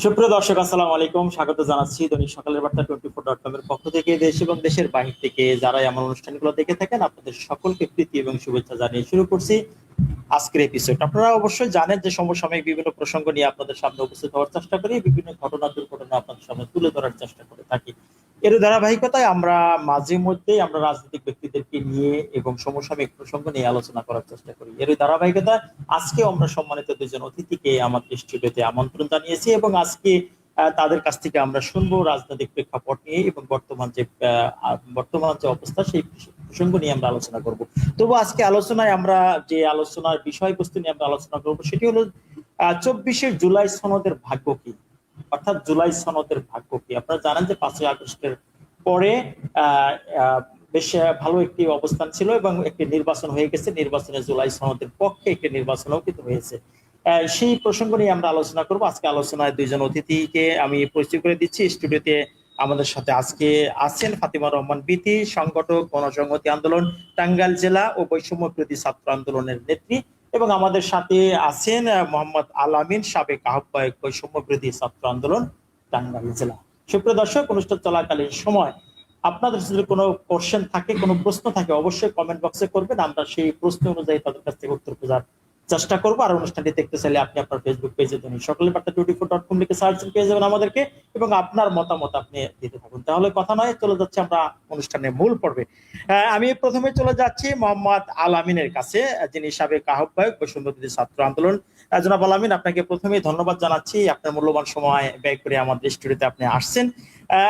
সুপ্রিয় দর্শক, আসসালামু আলাইকুম। স্বাগত জানাচ্ছি দৈনিক সকালের বার্তা 24.com এর পক্ষ থেকে। দেশ এবং দেশের বাহির থেকে যারাই আমার অনুষ্ঠানগুলো দেখে থাকেন, আপনাদের সকলকে প্রীতি এবং শুভেচ্ছা জানিয়ে শুরু করছি আজকের এপিসোড। আপনারা অবশ্যই জানেন যে সমসাময়িক বিভিন্ন প্রসঙ্গ নিয়ে আপনাদের সামনে উপস্থিত হওয়ার চেষ্টা করি, বিভিন্ন ঘটনা দুর্ঘটনা আপনাদের সামনে তুলে ধরার চেষ্টা করে থাকি। এর ধারাবাহিকতায় আমরা মাঝে মধ্যেই আমরা রাজনৈতিক ব্যক্তিদেরকে নিয়ে এবং সমসাময়িক প্রসঙ্গ নিয়ে আলোচনা করার চেষ্টা করি। এর ধারাবাহিকতায় আজকে আমরা সম্মানিত দুজন অতিথিকে আমাদের স্টুডিওতে আমন্ত্রণ জানিয়েছি এবং আজকে তাদের কাছ থেকে আমরা শুনবো রাজনৈতিক প্রেক্ষাপট নিয়ে এবং বর্তমান যে অবস্থা সেই প্রসঙ্গ নিয়ে আমরা আলোচনা করব। তবু আজকে আলোচনায় আমরা যে আলোচনার বিষয়বস্তু নিয়ে আমরা আলোচনা করবো সেটি হলো 24শে জুলাই সনদের ভাগ্য কি, অর্থাৎ জুলাই সনদের ভাগ্য কি। আপনারা জানেন যে 5ই আগস্টের পরে আহ আহ, বেশ ভালো একটি অবস্থান ছিল এবং একটি নির্বাচন হয়ে গেছে। নির্বাচনে জুলাই সনদের পক্ষে একটি নির্বাচনও কিন্তু হয়েছে। সেই প্রসঙ্গ নিয়ে আমরা আলোচনা করব। আজকে আলোচনায় দুইজন অতিথিকে আমি পরিচয় করে দিচ্ছি। স্টুডিওতে আমাদের সাথে আজকে আছেন ফাতিমা রহমান বিথি, সংগঠক গণসংহতি আন্দোলন টাঙ্গাইল জেলা ও বৈষম্য বিরোধী ছাত্র আন্দোলনের নেত্রী, এবং আমাদের সাথে আছেন মোহাম্মদ আল আমিন, সাবেক আহ্বায়ক বৈষম্য বিরোধী ছাত্র আন্দোলন টাঙ্গাইল জেলা। সুপ্রিয় দর্শক, অনুষ্ঠান চলাকালীন সময় আপনাদের যদি কোনো কোশ্চেন থাকে, কোনো প্রশ্ন থাকে, অবশ্যই কমেন্ট বক্সে করবেন। আমরা সেই প্রশ্ন অনুযায়ী তাদের কাছ থেকে উত্তর খোঁজার চেষ্টা করবো। আর অনুষ্ঠানটি দেখতে চাইলে আপনি আপনার ফেসবুক পেজে দৈনিক সকালের বার্তা 24.com লিখে সার্চ পেয়ে যাবেন আমাদেরকে, এবং আপনার মতামত আপনি দিতে থাকুন। তাহলে কথা নয়, চলে যাচ্ছে আমরা অনুষ্ঠানের মূল পর্বে। আমি প্রথমে চলে যাচ্ছি মোহাম্মদ আল আমিনের কাছে, যিনি সাবেক আহ্বায়ক বৈষম্য বিরোধী ছাত্র আন্দোলন। জনাব আল আমিন, আপনাকে প্রথমেই ধন্যবাদ জানাচ্ছি, আপনার মূল্যবান সময় ব্যয় করে আমাদের স্টুডিওতে আপনি আসছেন।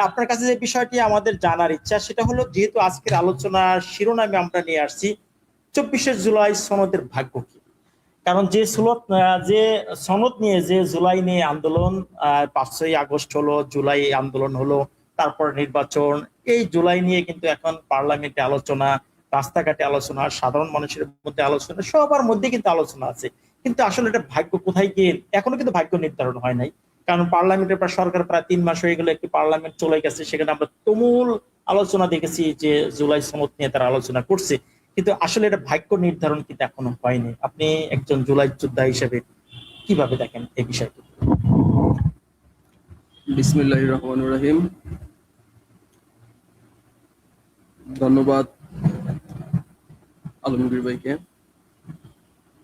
আপনার কাছে যে বিষয়টি আমাদের জানার ইচ্ছা সেটা হলো, যেহেতু আজকের আলোচনার শিরোনামে আমরা নিয়ে আসছি 24শে জুলাই সনদের ভাগ্য কি। কারণ যে সনদ নিয়ে, যে জুলাই নিয়ে আন্দোলন, 5ই আগস্ট হলো, জুলাই আন্দোলন হলো, তারপর নির্বাচন, এই জুলাই নিয়ে কিন্তু এখন পার্লামেন্টে আলোচনা, রাস্তাঘাটে আলোচনা, সাধারণ মানুষের মধ্যে আলোচনা, সবার মধ্যে কিন্তু আলোচনা আছে। কিন্তু আসলে এটা ভাগ্য কোথায় গিয়ে এখনো কিন্তু ভাগ্য নির্ধারণ হয় নাই। কারণ পার্লামেন্টের সরকার প্রায় 3 মাস হয়ে গেল, একটি পার্লামেন্ট চলে গেছে, সেখানে আমরা তুমুল আলোচনা দেখেছি যে জুলাই সনদ নিয়ে তারা আলোচনা করছে। কিন্তু আসলে এটা ভাগ্য নির্ধারণ কিন্তু এখনো হয়নি। আপনি একজন জুলাই যোদ্ধা হিসেবে কিভাবে দেখেন এই বিষয়টি? বিসমিল্লাহির রহমানির রহিম। ধন্যবাদ আলমগীর ভাইকে।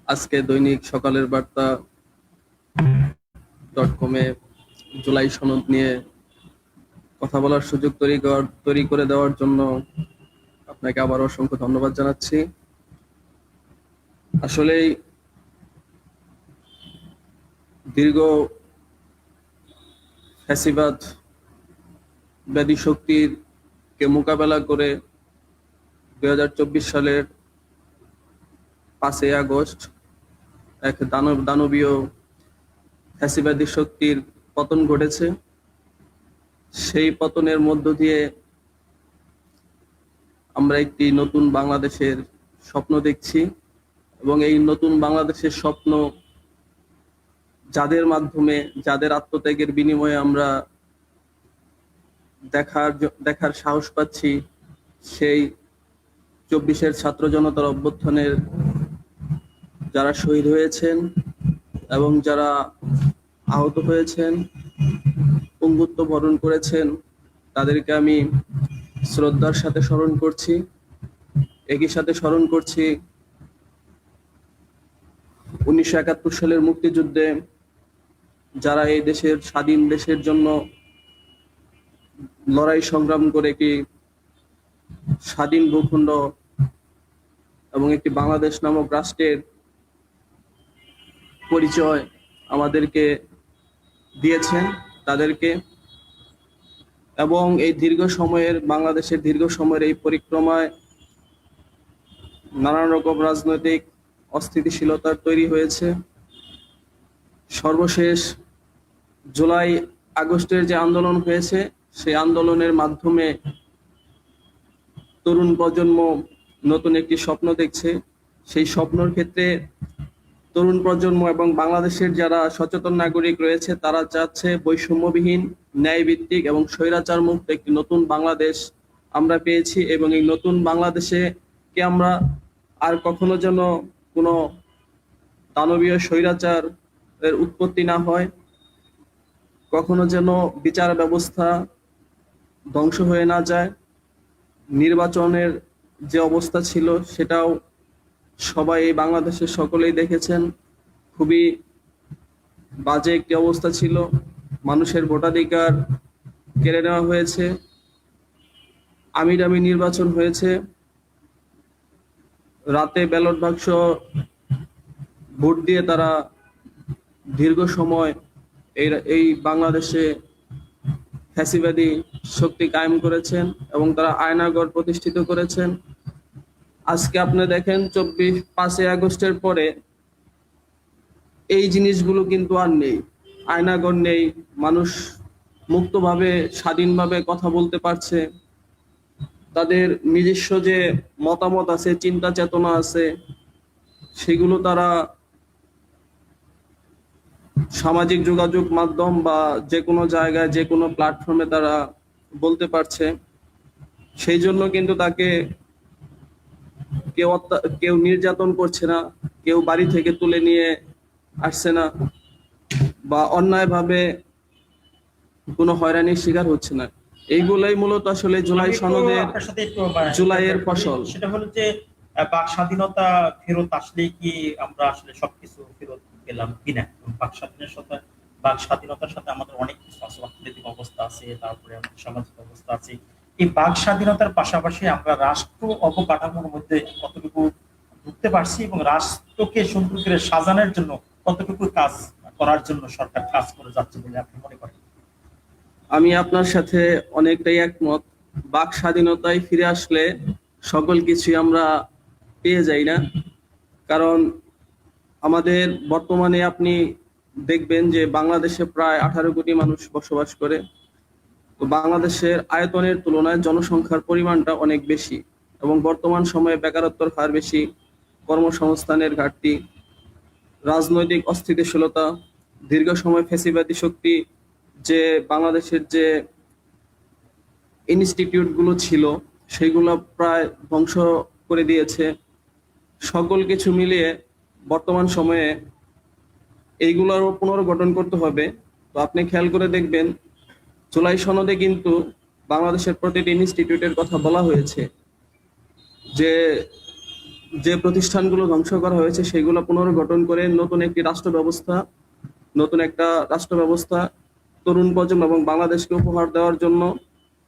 আজকে দৈনিক সকালের বার্তা .com-এ জুলাই সনদ নিয়ে কথা বলার সুযোগ তৈরি করে দেওয়ার জন্য আপনাকে আবার অসংখ্য ধন্যবাদ জানাচ্ছি। আসলেই দীর্ঘ ফ্যাসিবাদ ব্যাধি শক্তির কে মোকাবেলা করে 2024 সালের 5ই আগস্ট এক দানবীয় ফ্যাসিবাদী শক্তির পতন ঘটেছে। সেই পতনের মধ্য দিয়ে আমরা একটি নতুন বাংলাদেশের স্বপ্ন দেখছি, এবং এই নতুন বাংলাদেশের স্বপ্ন যাদের আত্মত্যাগের বিনিময়ে আমরা দেখার সাহস পাচ্ছি, সেই 24-এর ছাত্র জনতার অভ্যুত্থানের যারা শহীদ হয়েছেন এবং যারা আহত হয়েছেন, পঙ্গুত্ব বরণ করেছেন, তাদেরকে আমি শ্রদ্ধার সাথে স্মরণ করছি। একই সাথে স্মরণ করছি 1971 সালের মুক্তিযুদ্ধে যারা এই দেশের স্বাধীন দেশের জন্য লড়াই সংগ্রাম করে একটি স্বাধীন ভূখণ্ড এবং একটি বাংলাদেশ নামক রাষ্ট্রের পরিচয় আমাদেরকে দিয়েছেন, তাদেরকে। এবং এই বাংলাদেশের দীর্ঘ সময়ের এই পরিক্রমায় নানান রকম রাজনৈতিক অস্থিতিশীলতার তৈরি হয়েছে। সর্বশেষ জুলাই আগস্টের যে আন্দোলন হয়েছে, সেই আন্দোলনের মাধ্যমে তরুণ প্রজন্ম নতুন একটি স্বপ্ন দেখছে। সেই স্বপ্নের ক্ষেত্রে তরুণ প্রজন্ম এবং বাংলাদেশের যারা সচেতন নাগরিক রয়েছে, তারা চাচ্ছে বৈষম্যবিহীন, ন্যায়ভিত্তিক এবং স্বৈরাচার মুক্ত একটি নতুন বাংলাদেশ আমরা পেয়েছি, এবং এই নতুন বাংলাদেশে কে আমরা আর কখনো যেন কোনো দানবীয় স্বৈরাচার এর উৎপত্তি না হয়, কখনো যেন বিচার ব্যবস্থা ধ্বংস হয়ে না যায়। নির্বাচনের যে অবস্থা ছিল সেটাও সবাই এই বাংলাদেশের সকলেই দেখেছেন, খুবই বাজে একটি অবস্থা ছিল। মানুষের ভোটাধিকার কেড়ে নেওয়া হয়েছে, আমিরামি নির্বাচন হয়েছে, রাতে ব্যালট বাক্স ভোট দিয়ে তারা দীর্ঘ সময় এই এই বাংলাদেশে ফ্যাসিবাদী শক্তি কায়েম করেছেন এবং তারা আয়নাগর প্রতিষ্ঠিত করেছেন। আজকে আপনি দেখেন 5ই আগস্টের পরে এই জিনিসগুলো কিন্তু আর নেই, আয়নাগর নেই, মানুষ মুক্তভাবে স্বাধীনভাবে কথা বলতে পারছে, তাদের নিজস্ব যে মতামত আছে, চিন্তা চেতনা আছে, সেগুলো তারা সামাজিক যোগাযোগ মাধ্যম বা যে কোনো জায়গায় যে কোনো প্ল্যাটফর্মে তারা বলতে পারছে। সেই জন্য কিন্তু তাকে কেউ নির্যাতন করছে না, কেউ বাড়ি থেকে তুলে নিয়ে আসছে না, বা অন্যায়ভাবে কোনো হয়রানির শিকার হচ্ছে না। এইগুলাই মূলত আসলে জুলাই আমি একটু সনদের আপনার সাথে একটু জুলাইয়ের করি। ফসল। সেটা হলো যে বাক স্বাধীনতা ফেরত আসলে কি আমরা আসলে সবকিছু ফেরত পেলাম কিনা? বাক স্বাধীনতার সাথে আমাদের অনেক কিছু আছে, অর্থনৈতিক অবস্থা আছে, তারপরে আমাদের সামাজিক অবস্থা আছে। এই বাক স্বাধীনতার পাশাপাশি আমরা রাষ্ট্র অবকাঠামোর মধ্যে কতটুকু ঢুকতে পারছি এবং রাষ্ট্রকে সুন্দর করে সাজানোর জন্য কতটুকু কাজ করার জন্য সরকার কাজ করে যাচ্ছে বলে আপনি মনে করেন? আমি আপনার সাথে অনেকটাই একমত। বাক স্বাধীনতায় ফিরে আসলে সকল কিছুই আমরা পেয়ে যাই না। কারণ আমাদের বর্তমানে আপনি দেখবেন যে বাংলাদেশে প্রায় 18 কোটি মানুষ বসবাস করে। তো বাংলাদেশের আয়তনের তুলনায় জনসংখ্যার পরিমাণটা অনেক বেশি এবং বর্তমান সময়ে বেকারত্বের হার বেশি, কর্মসংস্থানের ঘাটতি, রাজনৈতিক অস্থিতিশীলতা, দীর্ঘ সময় ফ্যাসিবাদী শক্তি যে বাংলাদেশের যে ইনস্টিটিউট গুলো ছিল সেগুলো প্রায় ধ্বংস করে দিয়েছে। সকল কিছু মিলিয়ে বর্তমান সময়ে এইগুলোর পুনর্গঠন করতে হবে। তো আপনি খেয়াল করে দেখবেন জুলাই সনদে কিন্তু বাংলাদেশের প্রতিটি ইনস্টিটিউটের কথা বলা হয়েছে, যে যে প্রতিষ্ঠানগুলো ধ্বংস করা হয়েছে সেগুলো পুনর্গঠন করে নতুন একটা রাষ্ট্র ব্যবস্থা তরুণ প্রজন্ম এবং বাংলাদেশকে উপহার দেওয়ার জন্য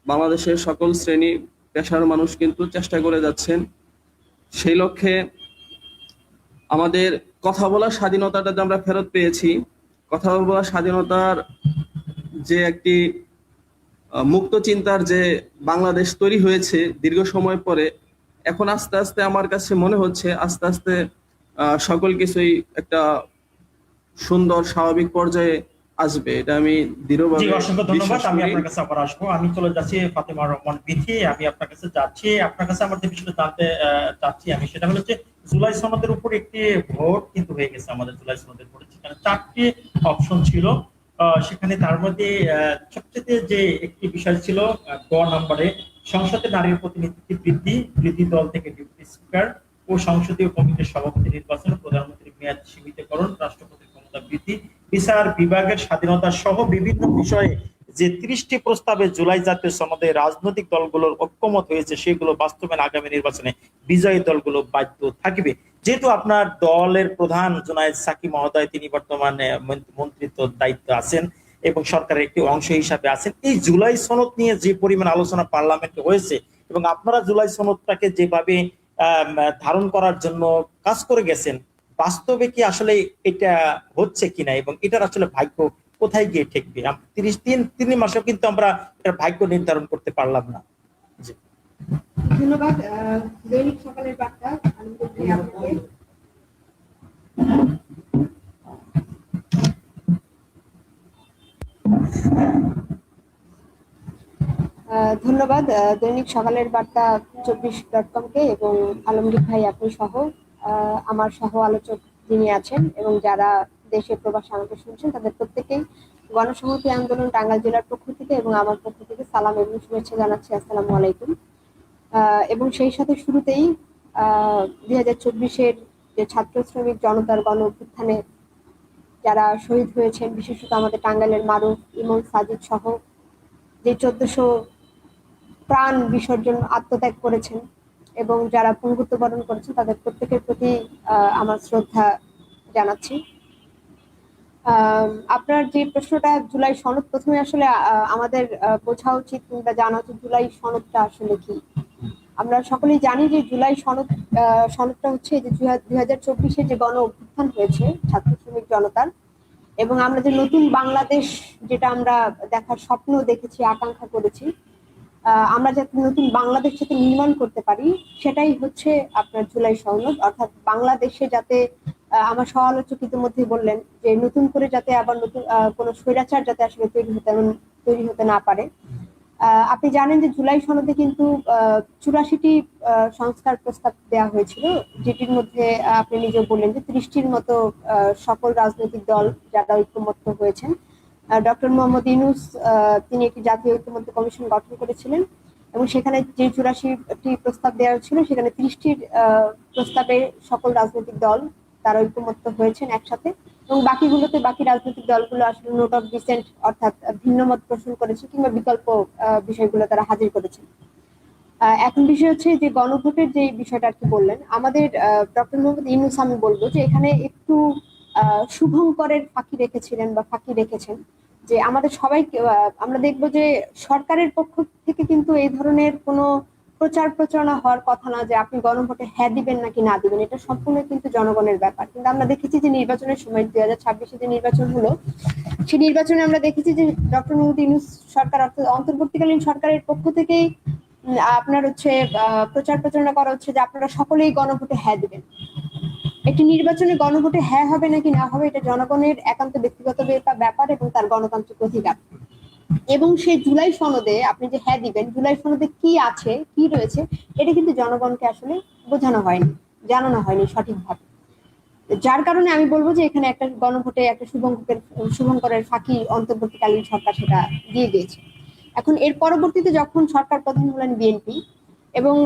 বাংলাদেশের সকল শ্রেণী পেশার মানুষ কিন্তু চেষ্টা করে যাচ্ছেন। সেই লক্ষ্যে আমাদের কথা বলার স্বাধীনতাটা যে আমরা ফেরত পেয়েছি, কথা বলার স্বাধীনতার যে একটি মুক্ত চিন্তার যে বাংলাদেশ তৈরি হয়েছে দীর্ঘ সময় পরে, এখন আস্তে আস্তে আমার কাছে মনে হচ্ছে আস্তে আস্তে সকল কিছুই একটা সুন্দর স্বাভাবিক পর্যায়ে আসবে, এটা আমি দৃঢ়ভাবে অসংখ্য ধন্যবাদ। বিশ্বাস আমি করি। আপনার কাছে আবার আসবো। আমি চলে যাচ্ছি ফাতেমা রহমান বিথি। আমি আপনার কাছে যাচ্ছি, আপনার কাছে আমার যে বিষয়টা জানতে চাচ্ছি আমি, সেটা হলো যে জুলাই সনদের উপর একটি ভোট কিন্তু হয়ে গেছে। আমাদের জুলাই সনদের ভোটে সেখানে 4টি অপশন ছিল। সেখানে তার মধ্যে সবচেয়ে যে একটি বিষয় ছিল গ নম্বরে, সংসদে নারীর প্রতিনিধিত্ব বৃদ্ধি, বিরোধী দল থেকে ডেপুটি স্পিকার ও সংসদীয় কমিটির সভাপতি নির্বাচন, প্রধানমন্ত্রীর মেয়াদ সীমিতকরণ, রাষ্ট্রপতির ক্ষমতা বৃদ্ধি, বিচার বিভাগের স্বাধীনতা সহ বিভিন্ন বিষয়ে যে 30টি প্রস্তাবে জুলাই জাতীয় সনদে রাজনৈতিক দলগুলোর ঐক্যমত হয়েছে সেগুলো বাস্তবায়ন আগামী নির্বাচনে বিজয়ী দলগুলো বাধ্য থাকবে। যেহেতু আপনার দলের প্রধান জুনায়েদ সাকি মহোদয়, তিনি বর্তমানে মন্ত্রিত্ব দায়িত্ব আছেন এবং সরকারের একটি অংশ হিসাবে আছেন, এই জুলাই সনদ নিয়ে যে পরিমাণ আলোচনা পার্লামেন্টে হয়েছে এবং আপনারা জুলাই সনদটাকে যেভাবে ধারণ করার জন্য কাজ করে গেছেন, বাস্তবে কি আসলে এটা হচ্ছে কিনা এবং এটার আসলে ভাগ্য কোথায় গিয়ে ঠেকবে? 3 মাসেও কিন্তু আমরা এটার ভাগ্য নির্ধারণ করতে পারলাম না। জি, ধন্যবাদ। দৈনিক সকালের বার্তা আনন্দ ভাই আপনাকে। ধন্যবাদ দৈনিক সকালের বার্তা 24.com-কে এবং আলমগীর ভাই আপনি সহ আমার সহ আলোচক যিনি আছেন এবং যারা দেশে প্রবাসে আমাকে শুনছেন তাদের প্রত্যেকেই গণসংহতি আন্দোলন টাঙ্গাইল জেলার পক্ষ থেকে এবং আমার পক্ষ থেকে সালাম এবং শুভেচ্ছা জানাচ্ছি। আসসালামু আলাইকুম। এবং সেই সাথে শুরুতেই 2024-এর যে ছাত্র শ্রমিক জনতার গণ অভ্যুত্থানে যারা শহীদ হয়েছেন, বিশেষত আমাদের টাঙ্গাইলের মারুফ, ইমন, সাজিদ সহ যে 1400 প্রাণ বিসর্জন আত্মত্যাগ করেছেন এবং যারা পঙ্গুত্ব বরণ করেছেন তাদের প্রত্যেকের প্রতি আমার শ্রদ্ধা জানাচ্ছি। আপনার যে প্রশ্নটা জুলাই সনদ, প্রথমে আসলে আমাদের বোঝা উচিত কিংবা জানা উচিত জুলাই সনদটা আসলে কি। আমরা সকলেই জানি যে জুলাই সনদটা হচ্ছে যে 2024-এ যে গণ অভ্যুত্থান হয়েছে ছাত্র শ্রমিক জনতার, এবং আমরা যে নতুন বাংলাদেশ যেটা আমরা দেখার স্বপ্ন দেখেছি, আকাঙ্ক্ষা করেছি, আমরা যাতে নতুন বাংলাদেশ যাতে নির্মাণ করতে পারি, সেটাই হচ্ছে আপনার জুলাই সনদ। অর্থাৎ বাংলাদেশে যাতে আমার সহ-আলোচক ইতিমধ্যে বললেন যে নতুন করে যাতে আবার নতুন কোনো স্বৈরাচার যাতে আসলে তৈরি হতে না পারে। আপনি জানেন যে জুলাই সনদে কিন্তু 84টি সংস্কার প্রস্তাব দেওয়া হয়েছিল, যেটির মধ্যে আপনি নিজেও বললেন যে 30টির মতো সকল রাজনৈতিক দল যারা ঐক্যমত্য হয়েছেন। ডক্টর মোহাম্মদ ইউনূস তিনি একটি জাতীয় ঐক্যমত্য কমিশন গঠন করেছিলেন এবং সেখানে যে 84টি প্রস্তাব দেওয়া ছিল সেখানে 30টির প্রস্তাবে সকল রাজনৈতিক দল তারা ঐক্যমত্য হয়েছেন একসাথে, এবং বাকিগুলোতে বাকি রাজনৈতিক দলগুলো আসলে নোট অফ ডিসেন্ট অর্থাৎ ভিন্নমত পোষণ করেছে কিংবা বিকল্প বিষয়গুলো তারা হাজির করেছেন। এখন বিষয় হচ্ছে যে গণভোটের যে বিষয়টা আর কি বললেন, আমাদের ডক্টর মোহাম্মদ ইউনূস, আমি বলবো যে এখানে একটু শুভঙ্করের ফাঁকি রেখেছেন যে আমাদের সবাইকে আমরা দেখবো যে সরকারের পক্ষ থেকে কিন্তু এই ধরনের কোনো প্রচারণা হওয়ার কথা না যে আপনি গণভোটে হ্যাঁ দিবেন নাকি না দিবেন, এটা সম্পূর্ণ কিন্তু জনগণের ব্যাপার। কিন্তু আমরা দেখেছি যে নির্বাচনের সময় 2026-এ যে নির্বাচন হলো, সেই নির্বাচনে আমরা দেখেছি যে ডক্টর মোহাম্মদ ইউনূস সরকার অর্থাৎ অন্তর্বর্তীকালীন সরকারের পক্ষ থেকেই আপনার হচ্ছে প্রচারণা করা হচ্ছে যে আপনারা সকলেই গণভোটে হ্যাঁ দিবেন। একটি নির্বাচনে গণভোটে হ্যাঁ হবে নাকি না হবে এটা জনগণের একান্ত ব্যক্তিগত ব্যাপার এবং তার গণতান্ত্রিক অধিকার। এবং সেই জুলাই সনদে আপনি যে হ্যাঁ দিবেন, জুলাই সনদে কি আছে কি রয়েছে এটা কিন্তু জনগণকে আসলে জানানো হয়নি সঠিকভাবে। যার কারণে আমি বলবো যে এখানে একটা গণভোটে একটা শুভঙ্করের ফাঁকি অন্তর্বর্তীকালীন সরকার সেটা দিয়ে দিয়েছে। এখন এর পরবর্তীতে যখন সরকার প্রধান হলেন বিএনপি এবং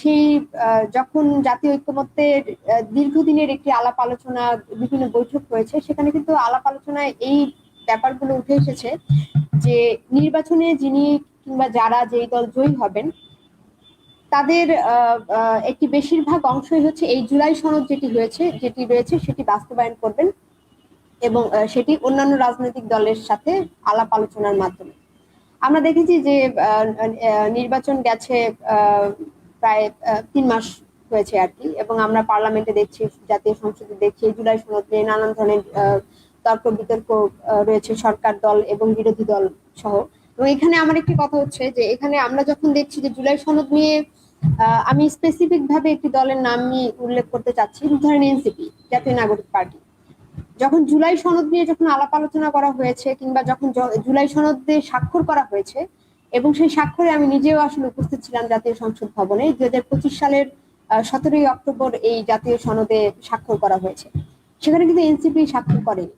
সেই যখন জাতীয় ঐক্যমত্যের দীর্ঘদিনের একটি আলাপ আলোচনা, বিভিন্ন বৈঠক হয়েছে, সেখানে কিন্তু আলাপ আলোচনায় এই ব্যাপারগুলো উঠে এসেছে যে নির্বাচনে যিনি কিংবা যারা যেই দল জয়ী হবেন তাদের একটি বেশিরভাগ অংশই হচ্ছে এই জুলাই সনদ যেটি রয়েছে সেটি বাস্তবায়ন করবেন এবং সেটি অন্যান্য রাজনৈতিক দলের সাথে আলাপ আলোচনার মাধ্যমে। আমরা দেখেছি যে নির্বাচন গেছে প্রায় 3 মাস হয়েছে আর কি, এবং আমরা পার্লামেন্টে দেখছি, জাতীয় সংসদে দেখছি জুলাই সনদ নিয়ে নানান ধরনের তর্ক বিতর্ক রয়েছে সরকার দল এবং বিরোধী দল সহ। এবং এখানে আমার একটি কথা হচ্ছে যে এখানে আমরা যখন দেখছি যে জুলাই সনদ নিয়ে আমি স্পেসিফিক ভাবে একটি দলের নাম উল্লেখ করতে চাচ্ছি, ধরেন এনসিপি, জাতীয় নাগরিক পার্টি। যখন জুলাই সনদ নিয়ে যখন আলাপ আলোচনা করা হয়েছে কিংবা যখন জুলাই সনদে স্বাক্ষর করা হয়েছে, এবং সেই স্বাক্ষরে আমি নিজেও আসলে উপস্থিত ছিলাম জাতীয় সংসদ ভবনে, 2025 সালের 17ই অক্টোবর এই জাতীয় সনদে স্বাক্ষর করা হয়েছে, সেখানে কিন্তু এনসিপি স্বাক্ষর করেনি।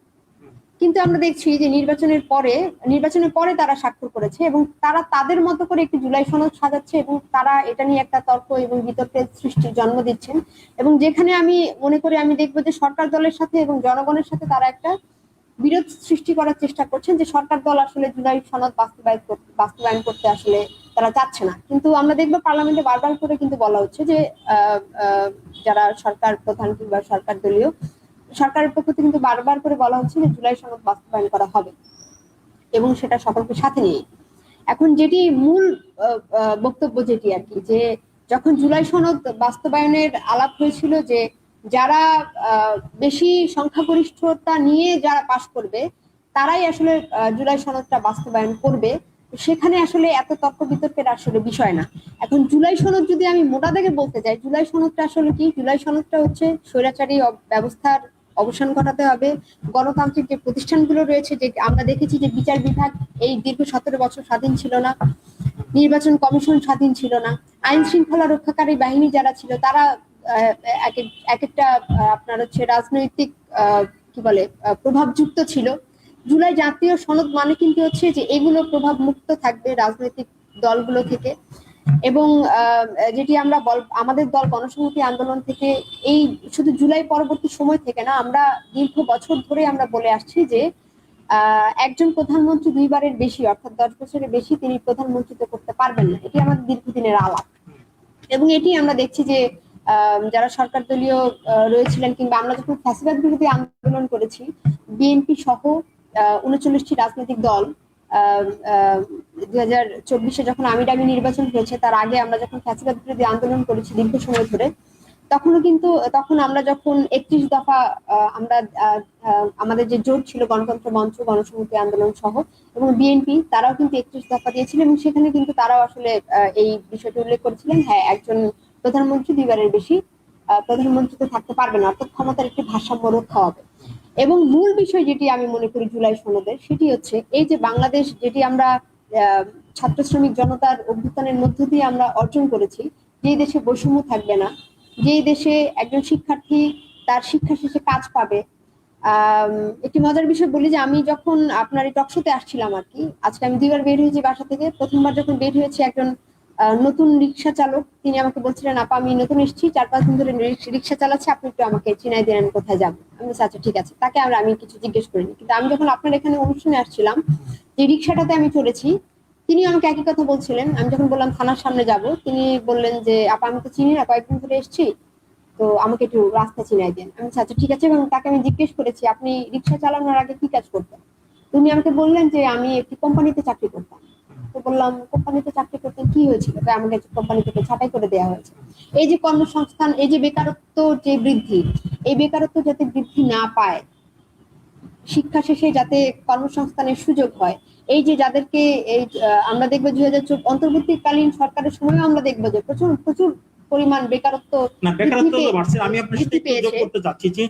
কিন্তু আমরা দেখছি যে নির্বাচনের পরে তারা স্বাক্ষর করেছে এবং তারা তাদের মতো করে একটি জুলাই সনদ সাজাচ্ছে এবং তারা এটা নিয়ে একটা তর্ক এবং বিতর্কের সৃষ্টির জন্ম দিচ্ছেন। এবং যেখানে আমি মনে করি আমি দেখবো যে সরকার দলের সাথে এবং জনগণের সাথে তারা একটা বিরোধ সৃষ্টি করার চেষ্টা করছেন যে সরকার দল আসলে জুলাই সনদ বাস্তবায়ন করতে আসলে তারা চাচ্ছে না। কিন্তু আমরা দেখবো পার্লামেন্টে বারবার করে কিন্তু বলা হচ্ছে যে যারা সরকার প্রধান কিংবা সরকার দলীয় সরকারের পক্ষ থেকে কিন্তু বারবার করে বলা হচ্ছে যে জুলাই সনদ বাস্তবায়ন করা হবে এবং সেটা সকলকে সাথে নিয়ে। এখন যেটি মূল বক্তব্য যেটি আর কি, যে যখন জুলাই সনদ বাস্তবায়নের আলাপ হয়েছিল যে যারা বেশি সংখ্যাগরিষ্ঠতা নিয়ে যারা পাশ করবে তারাই আসলে জুলাই সনদটা বাস্তবায়ন করবে, সেখানে আসলে এত তর্ক বিতর্কের আসলে বিষয় না। এখন জুলাই সনদ যদি আমি মোটা দাগে বলতে যাই, জুলাই সনদটা আসলে কি, জুলাই সনদটা হচ্ছে স্বৈরাচারী ব্যবস্থার অবসান ঘটাতে হবে। গণতান্ত্রিক যে প্রতিষ্ঠানগুলো রয়েছে, যে আমরা দেখেছি যে বিচার বিভাগ এই দীর্ঘ 17 বছর স্বাধীন ছিল না, নির্বাচন কমিশন স্বাধীন ছিল না, আইন শৃঙ্খলা রক্ষাকারী বাহিনী যারা ছিল তারা এক একটা আপনার হচ্ছে রাজনৈতিক কি বলে প্রভাবযুক্ত ছিল। জুলাই জাতীয় সনদ মানে কিন্তু হচ্ছে যে এগুলো প্রভাব মুক্ত থাকবে রাজনৈতিক দলগুলো থেকে। এবং যেটি আমরা আমাদের দল গণসংহতি আন্দোলন থেকে এই শুধু জুলাই পরবর্তী সময় থেকে না, আমরা দীর্ঘ বছর ধরে আমরা বলে আসছি যে একজন প্রধানমন্ত্রী দুইবারের বেশি অর্থাৎ 10 বছরের বেশি তিনি প্রধানমন্ত্রিত্ব করতে পারবেন না। এটি আমাদের দীর্ঘদিনের আলাপ এবং এটি আমরা দেখছি যে যারা সরকার দলীয় রয়েছিলেন কিংবা আমরা যখন ফ্যাসিবাদ বিরোধী আন্দোলন করেছি, বিএনপি সহ 39টি রাজনৈতিক দল 2024-এ যখন আমির আমির নির্বাচন হয়েছে তার আগে আমরা যখন ফ্যাসিবাদ বিরোধী আন্দোলন করেছি দীর্ঘ সময় ধরে, তখন আমরা যখন 31 দফা আমরা আমাদের যে জোট ছিল গণতন্ত্র মঞ্চ, গণসংহতি আন্দোলন সহ এবং বিএনপি, তারাও কিন্তু 31 দফা দিয়েছিল এবং সেখানে কিন্তু তারাও আসলে এই বিষয়টি উল্লেখ করেছিলেন, হ্যাঁ একজন প্রধানমন্ত্রী দুইবারের বেশি প্রধানমন্ত্রীতে থাকতে পারবে না, অর্থাৎ ক্ষমতার একটি ভারসাম্য রক্ষা হবে। এবং মূল বিষয় যেটি আমি মনে করি জুলাই সনদের, সেটি হচ্ছে এই যে বাংলাদেশ যেটি আমরা ছাত্র শ্রমিক জনতার অভ্যুত্থানের মধ্য দিয়ে আমরা অর্জন করেছি, যেই দেশে বৈষম্য থাকবে না, যেই দেশে একজন শিক্ষার্থী তার শিক্ষা শেষে কাজ পাবে। একটি মজার বিষয় বলি যে আমি যখন আপনার এই টকশোতে আসছিলাম আর কি, আজকে আমি 2বার বের হয়েছি বাসা থেকে। প্রথমবার যখন বের হয়েছে একজন নতুন রিক্সা চালক তিনি আমাকে বলছিলেন, আপা আমি নতুন এসেছি, 4-5 দিন ধরে রিক্সা চালাচ্ছি, আপনি একটু আমাকে চিনাই দেন আমি কোথায় যাবো। আমি বলছি আচ্ছা ঠিক আছে। তাকে আমি কিছু জিজ্ঞেস করিনি, কিন্তু আমি যখন আপনার এখানে অনুষ্ঠানে আসছিলাম যে রিক্সাটাতে আমি চলেছি, তিনি আমাকে একই কথা বলছিলেন। আমি যখন বললাম থানার সামনে যাব, তিনি বললেন যে আপা আমি তো চিনি না, কয়েকদিন ধরে এসেছি, তো আমাকে একটু রাস্তা চিনাই দেন। আমি আচ্ছা ঠিক আছে। এবং তাকে আমি জিজ্ঞেস করেছি আপনি রিক্সা চালানোর আগে কি কাজ করতেন। তুমি আমাকে বললেন যে আমি একটি কোম্পানিতে চাকরি করতাম। তো বললাম কোম্পানিতে চাকরি করতেন, কি হয়েছিল? আমাকে কোম্পানি থেকে ছাঁটাই করে দেওয়া হয়েছে। এই যে কর্মসংস্থান, এই যে বেকারত্ব যে বৃদ্ধি, এই বেকারত্ব যাতে বৃদ্ধি না পায়, শিক্ষা শেষে যাতে কর্মসংস্থানের সুযোগ হয়, এই যে যাদেরকে এই আমরা দেখবো 2024 অন্তর্বর্তীকালীন সরকারের সময়ও আমরা দেখবো যে প্রচুর প্রচুর পরিমাণ বেকারত্ব বাড়ছে। আমি আপনার সাথে যোগ করতে চাচ্ছি যে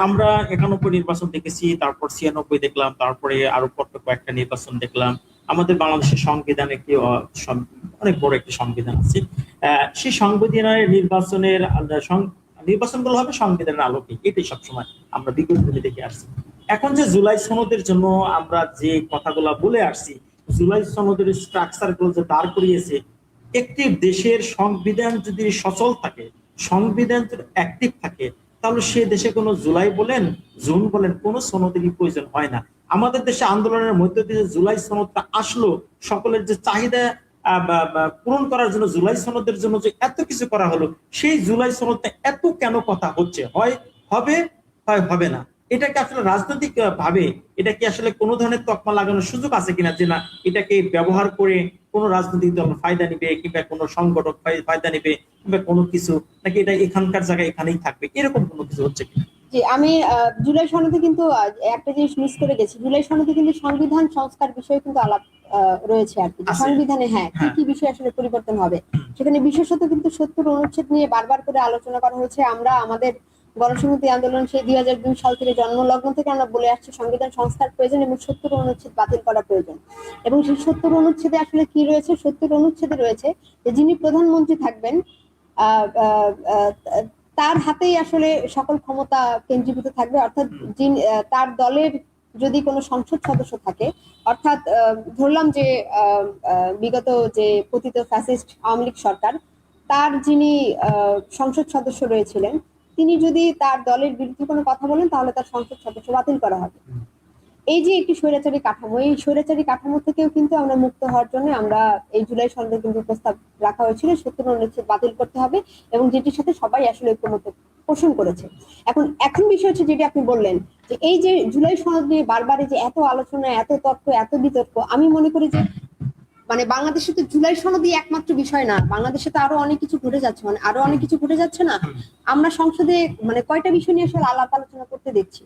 আমরা 91 নির্বাচন দেখেছি, তারপর 96 দেখলাম, তারপরে আরো কয়েকটা নির্বাচন দেখলাম। আমাদের বাংলাদেশের সংবিধান একটি অনেক বড় একটি সংবিধান আছে। সেই সংবিধানের নির্বাচনগুলো হবে সংবিধানের আলোকে, এটাই সবসময় আমরা বিগত দিনে দেখে আসছি। এখন যে জুলাই সনদের জন্য আমরা যে কথাগুলো বলে আসছি, জুলাই সনদের স্ট্রাকচার গুলো যে দাঁড় করিয়েছে, একটি দেশের সংবিধান যদি সচল থাকে, সংবিধান যদি অ্যাক্টিভ থাকে, তাহলে সে দেশে কোনো জুলাই বলেন জুন বলেন কোনো সনদেরই প্রয়োজন হয় না। আমাদের দেশে আন্দোলনের মধ্য দিয়ে জুলাই সনদটা আসলো, সকলের যে চাহিদা পূরণ করার জন্য জুলাই সনদের জন্য যে এত কিছু করা হলো, সেই জুলাই সনদটা এত কেন কথা হচ্ছে, হয় হবে হয় হবে না, এটাকে আসলে রাজনৈতিক ভাবে এটা কি আসলে কোনো ধরনের তকমা লাগানোর সুযোগ আছে কিনা, যে না এটাকে ব্যবহার করে কোনো রাজনৈতিক দল ফায়দা নিবে কিংবা কোনো সংগঠক ফায়দা নিবে কিংবা কোনো কিছু, নাকি এটা এখানকার জায়গায় এখানেই থাকবে, এরকম কোনো কিছু হচ্ছে কিনা? জি, আমি জুলাই সনদে কিন্তু একটা জিনিস মিস করে গেছি। জুলাই সনদে কিন্তু সংবিধান সংস্কার বিষয়ে কিন্তু আলাপ রয়েছে আর কি, সংবিধানে হ্যাঁ কি কি বিষয় আসলে পরিবর্তন হবে। সেখানে বিশেষত কিন্তু 70 অনুচ্ছেদ নিয়ে বারবার করে আলোচনা করা হয়েছে। আমরা আমাদের গণসংহতি আন্দোলন সেই 2002 সাল থেকে জন্মলগ্ন থেকে আমরা বলে আসছি সংবিধান সংস্কার প্রয়োজন এবং 70 অনুচ্ছেদ বাতিল করা প্রয়োজন। এবং সেই 70 অনুচ্ছেদে আসলে কি রয়েছে? 70 অনুচ্ছেদে রয়েছে যে যিনি প্রধানমন্ত্রী থাকবেন তার হাতেই আসলে সকল ক্ষমতা কেন্দ্রীভূত থাকবে, অর্থাৎ তার দলের যদি কোনো সংসদ সদস্য থাকে, অর্থাৎ ধরলাম যে বিগত যে পতিত ফ্যাসিস্ট আওয়ামী লীগ সরকার, তার যিনি সংসদ সদস্য রয়েছিলেন, তিনি যদি তার দলের বিরুদ্ধে কোনো কথা বলেন তাহলে তার সংসদ সদস্য বাতিল করা হবে। এই যে একটি স্বৈরাচারী কাঠামো, এই স্বৈরাচারী কাঠামো থেকেও কিন্তু আমরা মুক্ত হওয়ার জন্য আমরা এই জুলাই সনদে কিন্তু প্রস্তাব রাখা হয়েছিল 70 অনুচ্ছেদ বাতিল করতে হবে, এবং যেটির সাথে সবাই আসলে ঐক্যমত পোষণ করেছে। এখন বিষয় হচ্ছে যেটি আপনি বললেন যে এই যে জুলাই সনদ নিয়ে বারবার যে এত আলোচনা, এত তর্ক, এত বিতর্ক, আমি মনে করি যে মানে বাংলাদেশে তো জুলাই সনদই একমাত্র বিষয় না, বাংলাদেশে তো আরো অনেক কিছু ঘটে যাচ্ছে, মানে আরো অনেক কিছু ঘটে যাচ্ছে না। আমরা সংসদে মানে কয়টা বিষয় নিয়ে আসলে আলাপ আলোচনা করতে দেখছি।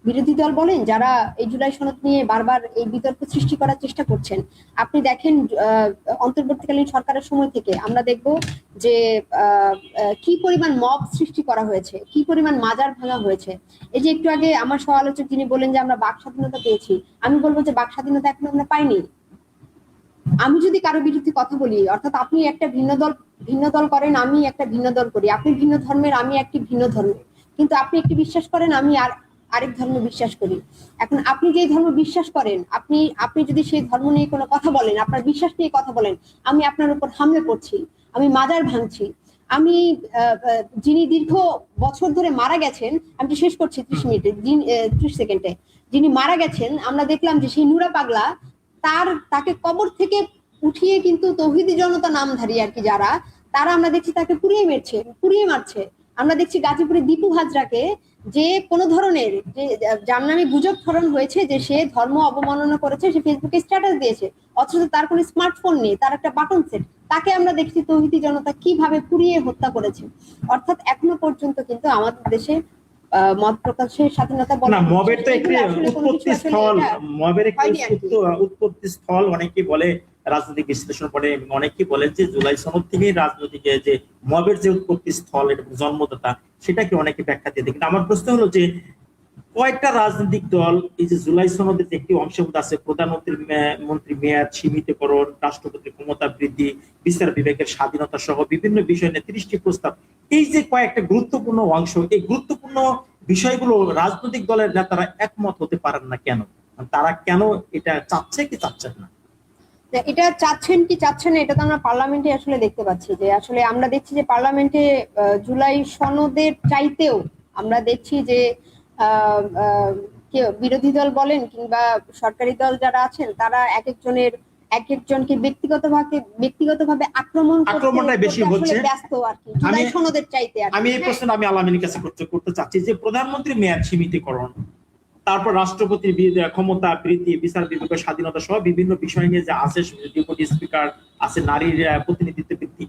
বিরোধী দল বলেন যারা এই জুলাই সনদ নিয়ে বারবার এই বিতর্ক সৃষ্টি করার চেষ্টা করছেন, আপনি দেখেন অন্তর্বর্তীকালীন সরকারের সময় থেকে আমরা দেখব যে কি পরিমাণ মব সৃষ্টি করা হয়েছে, কি পরিমাণ মাজার ভাঙা হয়েছে। এই যে একটু আগে আমার সহ আলোচক যিনি বলেন যে আমরা বাক স্বাধীনতা পেয়েছি, আমি বলবো যে বাক স্বাধীনতা এখন আমরা পাইনি। আমি যদি কারো বিরুদ্ধে কথা বলি, অর্থাৎ আপনি একটা ভিন্ন দল করেন, আমি একটা ভিন্ন দল করি, আপনি ভিন্ন ধর্মের, আমি একটি ভিন্ন ধর্মের, কিন্তু আপনি একটি বিশ্বাস করেন, আমি আরেক ধর্ম বিশ্বাস করি। এখন আপনি যে ধর্ম বিশ্বাস করেন, আপনি আপনি যদি সেই ধর্ম নিয়ে কোনো কথা বলেন, আপনার বিশ্বাস নিয়ে কথা বলেন, আমি আপনার উপর হামলে করছি, আমি মাজার ভাঙছি, আমি যিনি দীর্ঘ বছর ধরে মারা গেছেন, আমি তো শেষ করছি 30 মিনিটে, 30 সেকেন্ডে, যিনি মারা গেছেন, আমরা দেখলাম যে সেই নুরা পাগলা তাকে কবর থেকে উঠিয়ে কিন্তু তৌহিদি জনতা নামধারী আর কি যারা, তারা আমরা দেখছি তাকে পুড়িয়ে মারছে। আমরা দেখছি গাজীপুরে দীপু হাজরাকে, যে কোনো ধরনের যে যার নামে গুজব ছড়ানো হয়েছে যে সে ধর্ম অবমাননা করেছে, সে ফেসবুকে স্ট্যাটাস দিয়েছে, অথচ তার কোনো স্মার্টফোন নেই, তার একটা বাটন সেট, তাকে আমরা দেখছি তৌহিদি জনতা কিভাবে পুড়িয়ে হত্যা করেছে। অর্থাৎ এখনো পর্যন্ত কিন্তু আমাদের দেশে মত প্রকাশের স্বাধীনতা না, মবের তো একটি উৎপত্তি স্থল, মবের একটি উৎপত্তি স্থল অনেকে বলে, রাজনৈতিক বিশ্লেষণ করে অনেকে বলেন যে জুলাই সনদ থেকে রাজনৈতিক যে মবের যে উৎপত্তি স্থল এটা জন্মদাতা, সেটাকে অনেকে ব্যাখ্যা দিয়ে দেয়। কিন্তু আমার প্রশ্ন হলো যে কয়েকটা রাজনৈতিক দল এই যে জুলাই সনদের একটি অংশ আছে, প্রধানমন্ত্রী মেয়াদ সীমিতকরণ, রাষ্ট্রপতির ক্ষমতা বৃদ্ধি, বিচার বিভাগের স্বাধীনতা সহ বিভিন্ন বিষয় নিয়ে 30টি প্রস্তাব, এই যে কয়েকটা গুরুত্বপূর্ণ অংশ, এই গুরুত্বপূর্ণ বিষয়গুলো রাজনৈতিক দলের নেতারা একমত হতে পারেন না কেন? তারা কেন এটা চাচ্ছে কি চাচ্ছেন না? এটা চাচ্ছেন কি চাচ্ছেন না, এটা তো আমরা পার্লামেন্টে আসলে দেখতে পাচ্ছি যে আসলে আমরা দেখছি যে পার্লামেন্টে জুলাই সনদের চাইতেও আমরা দেখছি যে বিরোধী দল বলেন কিংবা সরকারি দল যারা আছেন, তারা এক একজনকে ব্যক্তিগতভাবে আক্রমণটা বেশি হচ্ছে ব্যস্ত আর কি, জুলাই সনদের চাইতে। আমি এই প্রশ্ন আমি আলামিনের কাছে করতে চাচ্ছি যে প্রধানমন্ত্রী মেয়াদ সীমিতকরণ, তারপর রাষ্ট্রপতির ক্ষমতা বৃদ্ধি, বিচার বিভাগের স্বাধীনতা সহ বিভিন্ন বিষয় নিয়ে যে আছে, ডেপুটি স্পিকার আছে, নারীর প্রতিনিধিত্ব বৃদ্ধি,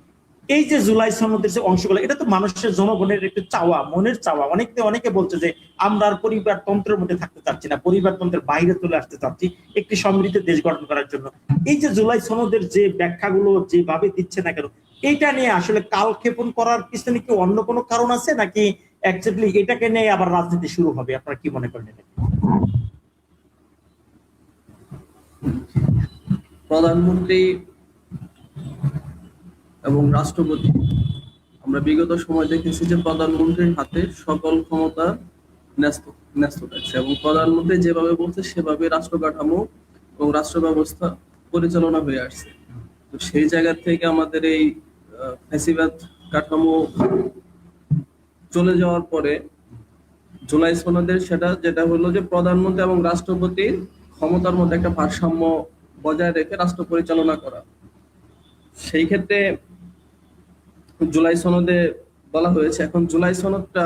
এই যে জুলাই সনদের যে অংশগুলো, এটা তো মানুষের জনগণের একটু চাওয়া, মনের চাওয়া। অনেকে বলছে যে আমরা আর পরিবারতন্ত্রের মধ্যে থাকতে চাচ্ছি না, পরিবারতন্ত্রের বাইরে চলে আসতে চাচ্ছি একটি সমৃদ্ধ দেশ গঠন করার জন্য। এই যে জুলাই সনদের যে ব্যাখ্যাগুলো যেভাবে দিচ্ছে না কেন, এইটা নিয়ে আসলে কালক্ষেপণ করার পিছনে কি অন্য কোনো কারণ আছে, নাকি অ্যাকচুয়ালি এটাকে নিয়ে আবার রাজনীতি শুরু হবে? আপনারা কি মনে করেন? প্রধানমন্ত্রী এবং রাষ্ট্রপতি, আমরা বিগত সময় দেখেছি যে প্রধানমন্ত্রীর হাতে সকল ক্ষমতা ন্যস্ত থাকছে এবং প্রধানমন্ত্রী যেভাবে বলছে সেভাবে রাষ্ট্র কাঠামো এবং রাষ্ট্র ব্যবস্থা পরিচালনা হয়ে আসছে। তো সেই জায়গা থেকে আমাদের এই ফ্যাসিবাদ কাঠামো চলে যাওয়ার পরে জুলাই সনদের যেটা হলো যে প্রধানমন্ত্রী এবং রাষ্ট্রপতির ক্ষমতার মধ্যে একটা ভারসাম্য বজায় রেখে রাষ্ট্র পরিচালনা করা। সেই ক্ষেত্রে জুলাই সনদে বলা হয়েছে, এখন জুলাই সনদটা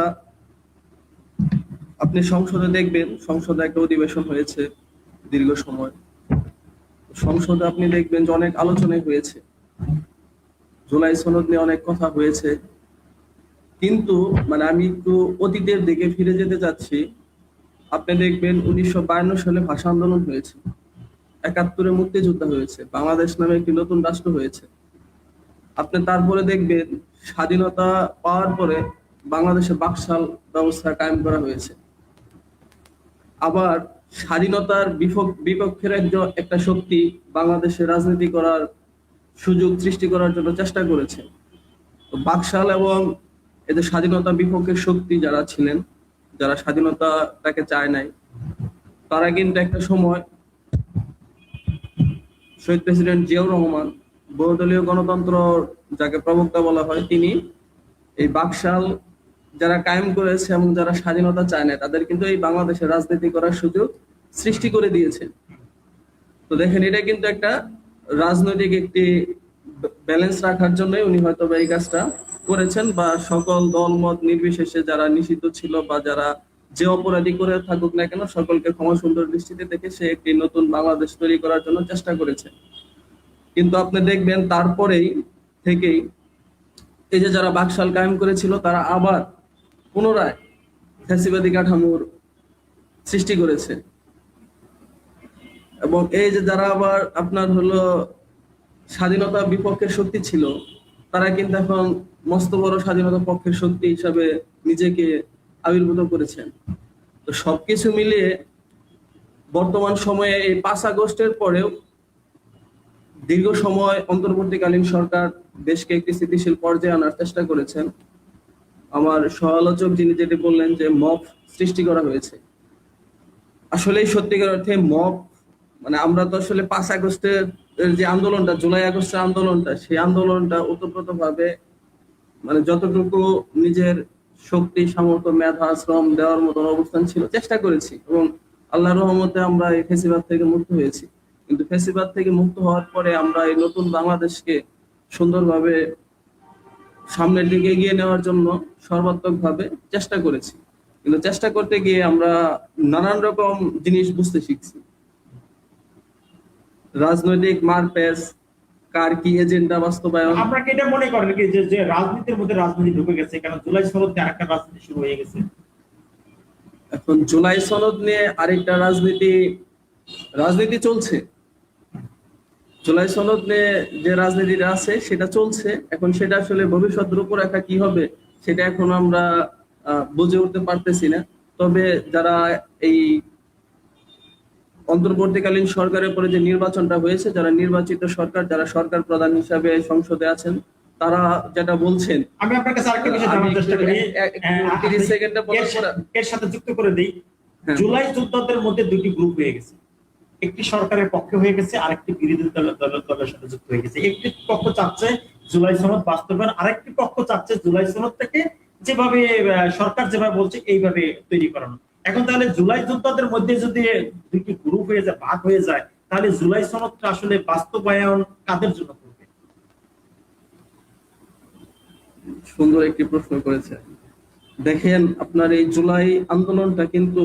আপনি সংসদে দেখবেন, সংসদে একটা অধিবেশন হয়েছে দীর্ঘ সময়, সংসদে আপনি দেখবেন যে অনেক আলোচনাই হয়েছে, জুলাই সনদ নিয়ে অনেক কথা হয়েছে। কিন্তু মানে আমি একটু অতীতের দিকে ফিরে যেতে চাচ্ছি। আপনি দেখবেন 1952 সালে ভাষা আন্দোলন হয়েছে, 71-এ মুক্তিযুদ্ধ হয়েছে, বাংলাদেশ নামে একটি নতুন রাষ্ট্র হয়েছে। আপনি তারপরে দেখবেন স্বাধীনতা পাওয়ার পরে বাংলাদেশে বাকশাল ব্যবস্থা কায়েম করা হয়েছে। আবার স্বাধীনতার বিপক্ষের একটা শক্তি বাংলাদেশে রাজনীতি করার সুযোগ সৃষ্টি করার জন্য চেষ্টা করেছে। তো বাকশাল এবং এদের স্বাধীনতা বিপক্ষের শক্তি যারা ছিলেন, যারা স্বাধীনতাটাকে চায় নাই, তারা কিন্তু একটা সময় শহীদ প্রেসিডেন্ট জিয়াউর রহমান, বহুদলীয় গণতন্ত্র যাকে প্রবক্তা বলা হয়, তিনি এই বাকশাল যারা কায়েম করেছে এবং যারা স্বাধীনতা চায় না, তাদের কিন্তু এই বাংলাদেশে রাজনীতি করার সুযোগ সৃষ্টি করে দিয়েছে। তো দেখেন, এটা কিন্তু একটা রাজনৈতিক একটি ব্যালেন্স রাখার জন্য উনি হয়তো এই কাজটা করেছেন, বা সকল দলমত নির্বিশেষে যারা নিষিদ্ধ ছিল বা যারা যে অপরাধী করে থাকুক না কেন, সকলকে ক্ষমা সুন্দর দৃষ্টিতে দেখে সে একটি নতুন বাংলাদেশ তৈরি করার জন্য চেষ্টা করেছে। কিন্তু আপনি দেখবেন তারপরেই থেকেই এই যে যারা বাকশাল কায়েম করেছিল, তারা আবার পুনরায় ফ্যাসিবাদী কাঠামোর সৃষ্টি করেছে। এবং এই যে যারা আবার আপনার হলো স্বাধীনতা বিপক্ষের শক্তি ছিল, তারা কিন্তু এখন মস্ত বড় স্বাধীনতা পক্ষের শক্তি হিসাবে নিজেকে আবির্ভূত করেছেন। তো সবকিছু মিলিয়ে বর্তমান সময়ে এই 5 আগস্টের পরেও দীর্ঘ সময় অন্তর্বর্তীকালীন সরকার দেশকে একটি স্থিতিশীল পর্যায়ে আনার চেষ্টা করেছেন। আমার সমালোচক যিনি যেটি বললেন যে মব সৃষ্টি করা হয়েছে, আসলে সত্যিকার অর্থে মব, মানে আমরা তো আসলে 5 আগস্টের যে আন্দোলনটা, জুলাই আগস্টের আন্দোলনটা, সেই আন্দোলনটা ওতপ্রোতভাবে মানে যতটুকু নিজের শক্তি সামর্থ্য মেধা শ্রম দেওয়ার মতন অবস্থান ছিল চেষ্টা করেছি, এবং আল্লাহর রহমতে আমরা এই ফেসিবাদ থেকে মুক্ত হয়েছি। কিন্তু ফেসিবাদ থেকে মুক্ত হওয়ার পরে আমরা এই নতুন বাংলাদেশকে সুন্দরভাবে সামনের দিকে এগিয়ে নেওয়ার জন্য সর্বাত্মকভাবে চেষ্টা করেছি। কিন্তু চেষ্টা করতে গিয়ে আমরা নানান রকম জিনিস বুঝতে শিখছি। রাজনৈতিক মারপ্যাচ, কার কি এজেন্ডা বাস্তবায়ন। আপনারা কি এটা মনে করেন কি যে যে রাজনীতির মধ্যে রাজনীতি ঢুকে গেছে, কারণ জুলাই সনদ নিয়ে আরেকটা রাজনীতি শুরু হয়ে গেছে? এখন জুলাই সনদ নিয়ে আরেকটা রাজনীতি চলছে। জুলাই সনদ নিয়ে যে রাজনীতিটা আছে সেটা চলছে। এখন সেটা আসলে ভবিষ্যৎ রূপরেখা কি হবে সেটা এখন আমরা বুঝে উঠতে পারতেছি না। তবে যারা এই অন্তর্বর্তীকালীন সরকারের পরে যে নির্বাচনটা হয়েছে, যারা নির্বাচিত সরকার, যারা সরকার প্রধান হিসাবে সংসদে আছেন, তারা যেটা বলছেন, আমি আপনার কাছে আরেকটা বিষয় জানার চেষ্টা করি, 30 সেকেন্ডে এর সাথে যুক্ত করে দেই। হ্যাঁ। জুলাই যোদ্ধাদের মধ্যে দুটি গ্রুপ হয়ে গেছে, একটি সরকারের পক্ষে হয়ে গেছে, আরেকটি বিরোধী দলের সাথে যুক্ত হয়ে গেছে। একটি পক্ষ চাচ্ছে জুলাই সনদ বাস্তবায়ন, আরেকটি পক্ষ চাচ্ছে জুলাই সনদ থেকে যেভাবে সরকার যেভাবে বলছে এইভাবে তৈরি করানো। এখন তাহলে জুলাই যোদ্ধাদের মধ্যে যদি দুইটি গ্রুপ হয়ে যায়, ভাগ হয়ে যায়, তাহলে জুলাই সনদটা আসলে বাস্তবায়ন কাদের জন্য করবে? সুন্দর একটি প্রশ্ন করেছে। দেখেন, আপনার এই জুলাই আন্দোলনটা কিন্তু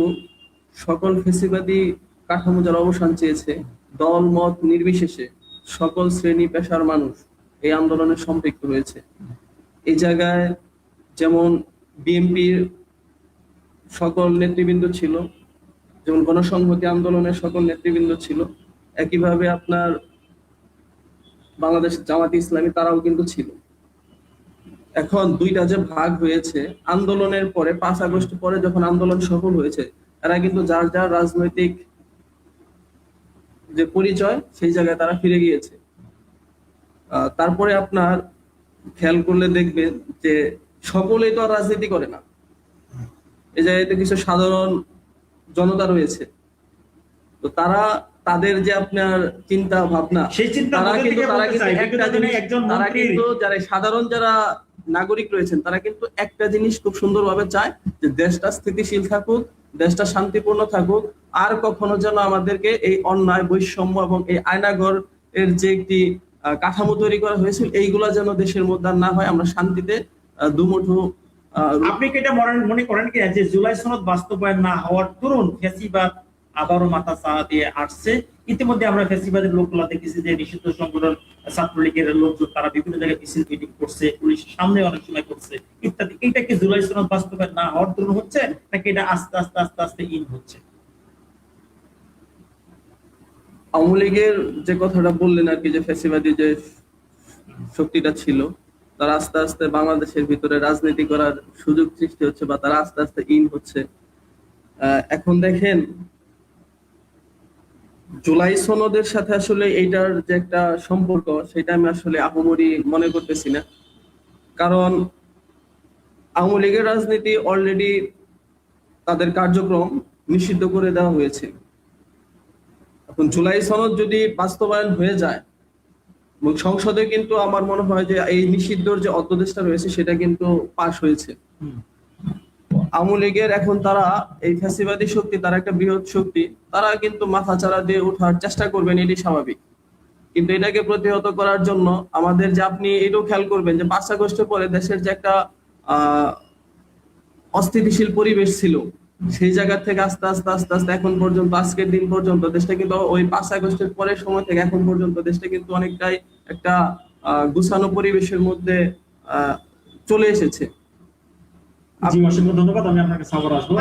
সকল ফেসিবাদী কাঠামো যারা অবসান চেয়েছে, দল মত নির্বিশেষে সকল শ্রেণী পেশার মানুষ এই আন্দোলনে সম্পৃক্ত হয়েছে। এই জায়গায় যেমন বিএনপির সকল নেতৃবৃন্দ ছিল, যেমন গণসংহতি আন্দোলনের সকল নেতৃবৃন্দ ছিল, একইভাবে আপনার বাংলাদেশ জামাতে ইসলামী তারাও কিন্তু ছিল। এখন দুইটা যে ভাগ হয়েছে আন্দোলনের পরে, 5 আগস্ট পরে যখন আন্দোলন সফল হয়েছে, এরা কিন্তু যার যার রাজনৈতিক যে পরিচয় সেই জায়গায় তারা ফিরে গিয়েছে। তারপরে আপনার খেয়াল করলে দেখবেন যে সকলেই তো আর রাজনীতি করে না। এই জায়গাতে কিছু সাধারণ জনতা রয়েছে, তো তারা তাদের যে আপনার চিন্তা ভাবনা, সেই চিন্তা তারা কিন্তু যারা সাধারণ যারা নাগরিক রয়েছেন তারা কিন্তু একটা জিনিস খুব সুন্দরভাবে চায় যে দেশটা স্থিতিশীল থাকুক, দেশটা শান্তিপূর্ণ থাকুক, আর কখনো যেন আমাদেরকে এই অন্যায় বৈষম্য এবং এই আয়নাঘর এর যে একটি কাঠামো তৈরি করা হয়েছিল এইগুলা যেন দেশের মধ্যে না হয়, আমরা শান্তিতে দুমুঠো। আপনি কি এটা মনে করেন কি যে জুলাই সনদ বাস্তবায়ন না হওয়ার দরুন ফ্যাসিবাদ আবারও মাথা চাড়া দিয়ে আসছে? ইতিমধ্যে আমরা ফ্যাসিবাদের লোকগুলা দেখেছি যে নিষিদ্ধ সংগঠন ছাত্রলীগের লোকজন তারা বিভিন্ন জায়গায় মিছিল মিটিং করছে, পুলিশের সামনে অনেক সময় করছে ইত্যাদি। এইটা কি জুলাই সনদ বাস্তবায়ন না হওয়ার দরুন হচ্ছে, নাকি এটা আস্তে আস্তে আস্তে আস্তে ইন হচ্ছে? আওয়ামী লীগের যে কথাটা বললেন আর কি, যে ফ্যাসিবাদী যে শক্তিটা ছিল তারা আস্তে আস্তে বাংলাদেশের ভিতরে রাজনীতি করার সুযোগ সৃষ্টি হচ্ছে, বা তারা আস্তে আস্তে ইন হচ্ছে। এখন দেখেন, জুলাই সনদের সাথে আসলে এইটার যে একটা সম্পর্ক সেটা আমি আসলে আহামরি মনে করতেছি না, কারণ আওয়ামী লীগের রাজনীতি অলরেডি তাদের কার্যক্রম নিষিদ্ধ করে দেওয়া হয়েছে। এখন জুলাই সনদ যদি বাস্তবায়ন হয়ে যায়, সংসদে কিন্তু আমার মনে হয় যে এই নিষিদ্ধর যে অধ্যাদেশটা রয়েছে সেটা কিন্তু পাশ হয়েছে। আওয়ামী লীগের এখন তারা এই ফ্যাসিবাদী শক্তি, তারা একটা বৃহৎ শক্তি, তারা কিন্তু মাথা চাড়া দিয়ে ওঠার চেষ্টা করবেন, এটি স্বাভাবিক। কিন্তু এটাকে প্রতিহত করার জন্য আমাদের যে, আপনি এটাও খেয়াল করবেন যে 5 আগস্টের পরে দেশের যে একটা অস্থিতিশীল পরিবেশ ছিল, সেই জায়গা থেকে আস্তে আস্তে আস্তে আস্তে এখন পর্যন্ত, আজকের দিন পর্যন্ত দেশটা কিন্তু ওই 5 আগস্টের পরের সময় থেকে এখন পর্যন্ত দেশটা কিন্তু অনেকটাই একটা গুছানো পরিবেশের মধ্যে চলে এসেছে। অসংখ্য ধন্যবাদ। আমি আপনার কাছে আবার আসবো।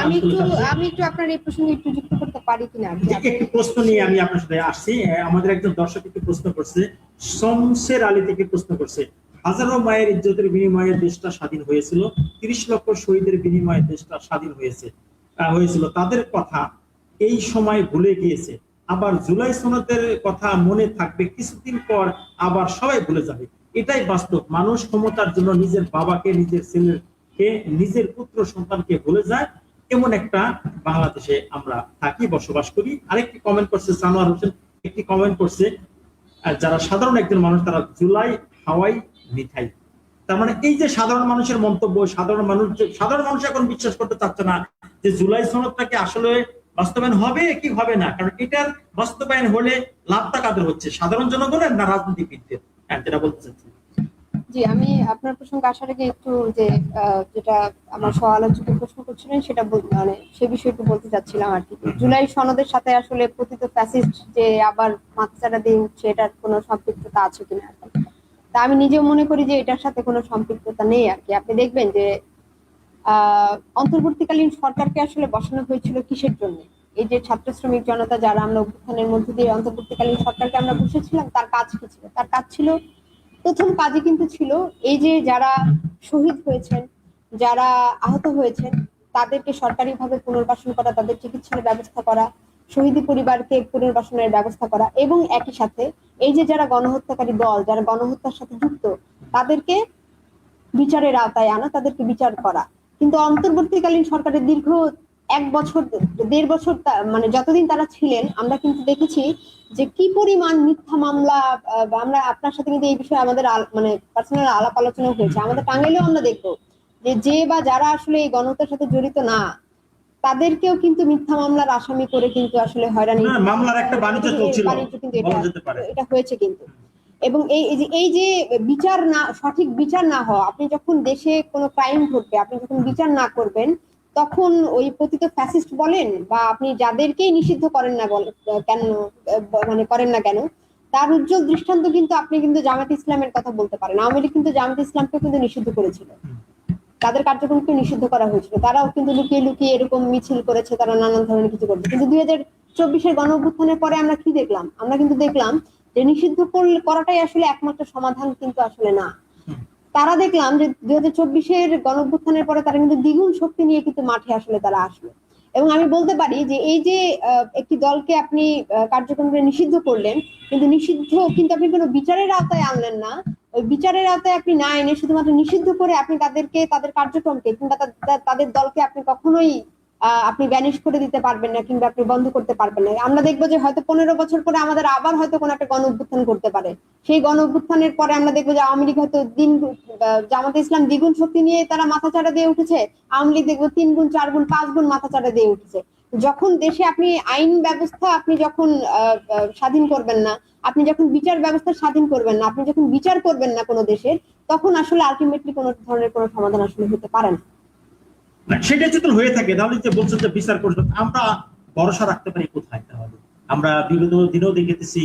আমি একটু আপনার এই প্রসঙ্গে একটু যুক্ত করতে পারি কিনা? একটি প্রশ্ন নিয়ে আমি আপনার সাথে আসছি। আমাদের একজন দর্শক একটি প্রশ্ন করছে, শমশের আলী থেকে প্রশ্ন করছে, হাজারো মায়ের ইজ্জতের বিনিময়ে দেশটা স্বাধীন হয়েছিল, 30 লক্ষ শহীদের বিনিময়ে দেশটা স্বাধীন হয়েছিল, তাদের কথা এই সময় ভুলে গিয়েছে, আবার জুলাই সনদের কথা মনে থাকবে, কিছুদিন পর আবার সবাই ভুলে যাবে। এটাই বাস্তব। মানুষ ক্ষমতার জন্য নিজের বাবাকে, নিজের ছেলেকে, নিজের পুত্র সন্তানকে ভুলে যায়। এমন একটা বাংলাদেশে আমরা থাকি, বসবাস করি। আরেকটি কমেন্ট করছে সানোয়ার হোসেন, একটি কমেন্ট করছে যারা সাধারণ একজন মানুষ তারা জুলাই হাওয়াই মিঠাই। তার মানে এই যে সাধারণ মানুষের মন্তব্য, সাধারণ মানুষ এখন বিশ্বাস করতে চাচ্ছে না যে জুলাই সনদটাকে আসলে বাস্তবায়ন হবে কি হবে না, কারণ এটার বাস্তবায়ন হলে লাভটা কাদের হচ্ছে, সাধারণ জনগণের না রাজনীতিবিদদের? যেটা বলতে চাচ্ছি। জি, আমি আপনার প্রসঙ্গে আসার আগে একটু যে যেটা আমার সহ আলোচকের প্রশ্ন করছিলেন সেটা মানে সে বিষয়ে একটু বলতে চাচ্ছিলাম আর কি। জুলাই সনদের সাথে আসলে পতিত ফ্যাসিস্ট যে আবার মাথাচাড়া দিয়ে উঠছে, এটার কোনো সম্পৃক্ততা আছে কিনা আর কি। তা আমি নিজেও মনে করি যে এটার সাথে কোনো সম্পৃক্ততা নেই আর কি। আপনি দেখবেন যে অন্তর্বর্তীকালীন সরকারকে আসলে বসানো হয়েছিল কিসের জন্য? এই যে ছাত্র শ্রমিক জনতা যারা আমরা অভ্যুত্থানের মধ্যে দিয়ে অন্তর্বর্তীকালীন সরকারকে আমরা বসেছিলাম, তার কাজ কি ছিল? তার কাজ ছিল, প্রথম কাজই কিন্তু ছিল এই যে যারা শহীদ হয়েছেন, যারা আহত হয়েছেন, তাদেরকে সরকারিভাবে পুনর্বাসন করা, তাদের চিকিৎসার ব্যবস্থা করা, শহীদ পরিবারকে পুনর্বাসনের ব্যবস্থা করা, এবং একই সাথে এই যে যারা গণহত্যাকারী দল, যারা গণহত্যার সাথে যুক্ত, তাদেরকে বিচারের আওতায় আনা, তাদেরকে বিচার করা। কিন্তু অন্তর্বর্তীকালীন সরকারের দীর্ঘ 1 বছর 1.5 বছর মানে যতদিন তারা ছিলেন, আমরা কিন্তু দেখেছি যে কি পরিমাণ মিথ্যা মামলা। আমরা আপনার সাথে কিন্তু এই বিষয়ে আমাদের মানে পার্সোনাল আলাপ আলোচনা হয়েছে, আমাদের টাঙ্গাইলেও আমরা দেখবো যে বা যারা আসলে এই গণহত্যার সাথে জড়িত না, তাদেরকেও কিন্তু মিথ্যা মামলার আসামি করে কিন্তু আসলে হয়রানি, মামলার একটা বাণিজ্য চলছিল, কিন্তু এটা হয়েছে কিন্তু। এবং এই যে বিচার না, সঠিক বিচার না হওয়া, আপনি যখন দেশে কোনো ক্রাইম ঘটবে, আপনি যখন বিচার না করবেন, তখন ওই পতিত ফ্যাসিস্ট বলেন বা আপনি যাদেরকেই নিষিদ্ধ করেন না কেন, মানে করেন না কেন, তার উজ্জ্বল দৃষ্টান্ত কিন্তু আপনি কিন্তু জামাত ইসলামের কথা বলতে পারেন। আওয়ামী লীগ কিন্তু জামাত ইসলামকে কিন্তু নিষিদ্ধ করেছিল, তাদের কার্যক্রমকে নিষিদ্ধ করা হয়েছিল, তারাও কিন্তু লুকিয়ে লুকিয়ে এরকম মিছিল করেছে, তারা নানান ধরনের কিছু করছে। কিন্তু 2024-এর গণ অভ্যুত্থানের পরে আমরা কি দেখলাম? আমরা কিন্তু দেখলাম যে নিষিদ্ধ করাটাই আসলে একমাত্র সমাধান কিন্তু আসলে না। তারা দেখলাম যে 2024-এর গণ অভ্যুত্থানের পরে তারা কিন্তু দ্বিগুণ শক্তি নিয়ে কিন্তু মাঠে আসলে তারা আসলো। এবং আমি বলতে পারি যে এই যে একটি দলকে আপনি কার্যক্রমকে নিষিদ্ধ করলেন, কিন্তু কিন্তু আপনি কোনো বিচারের আওতায় আনলেন না। ওই বিচারের আওতায় আপনি না এনে শুধুমাত্র নিষিদ্ধ করে আপনি তাদেরকে, তাদের কার্যক্রমকে কিংবা তাদের দলকে আপনি কখনোই আপনি ব্যানিশ করে দিতে পারবেন না, কিংবা আপনি বন্ধ করতে পারবেন না। আমরা দেখবো যে হয়তো 15 বছর পরে আমাদের আবার হয়তো কোনো একটা গণ অভ্যুত্থান করতে পারে। সেই গণ অভ্যুত্থানের পরে আমরা দেখবো যে আওয়ামী লীগ হয়তো জামাতে ইসলাম দ্বিগুণ শক্তি নিয়ে তারা মাথাচাড়া দিয়ে উঠেছে, আওয়ামী লীগ দেখবো 3 গুণ 4 গুণ 5 গুণ মাথাচাড়া দিয়ে উঠেছে। যখন দেশে আপনি আইন ব্যবস্থা আপনি যখন স্বাধীন করবেন না, আপনি যখন বিচার ব্যবস্থা স্বাধীন করবেন না, আপনি যখন বিচার করবেন না কোনো দেশের, তখন আসলে আলটিমেটলি কোনো ধরনের কোনো সমাধান আসলে হতে পারে না। সেটা যদি হয়ে থাকে তাহলে যে বলছেন যে বিচার পরিষদ, আমরা ভরসা রাখতে পারি কোথায়? তাহলে আমরা বিগত দিনেও দেখেছি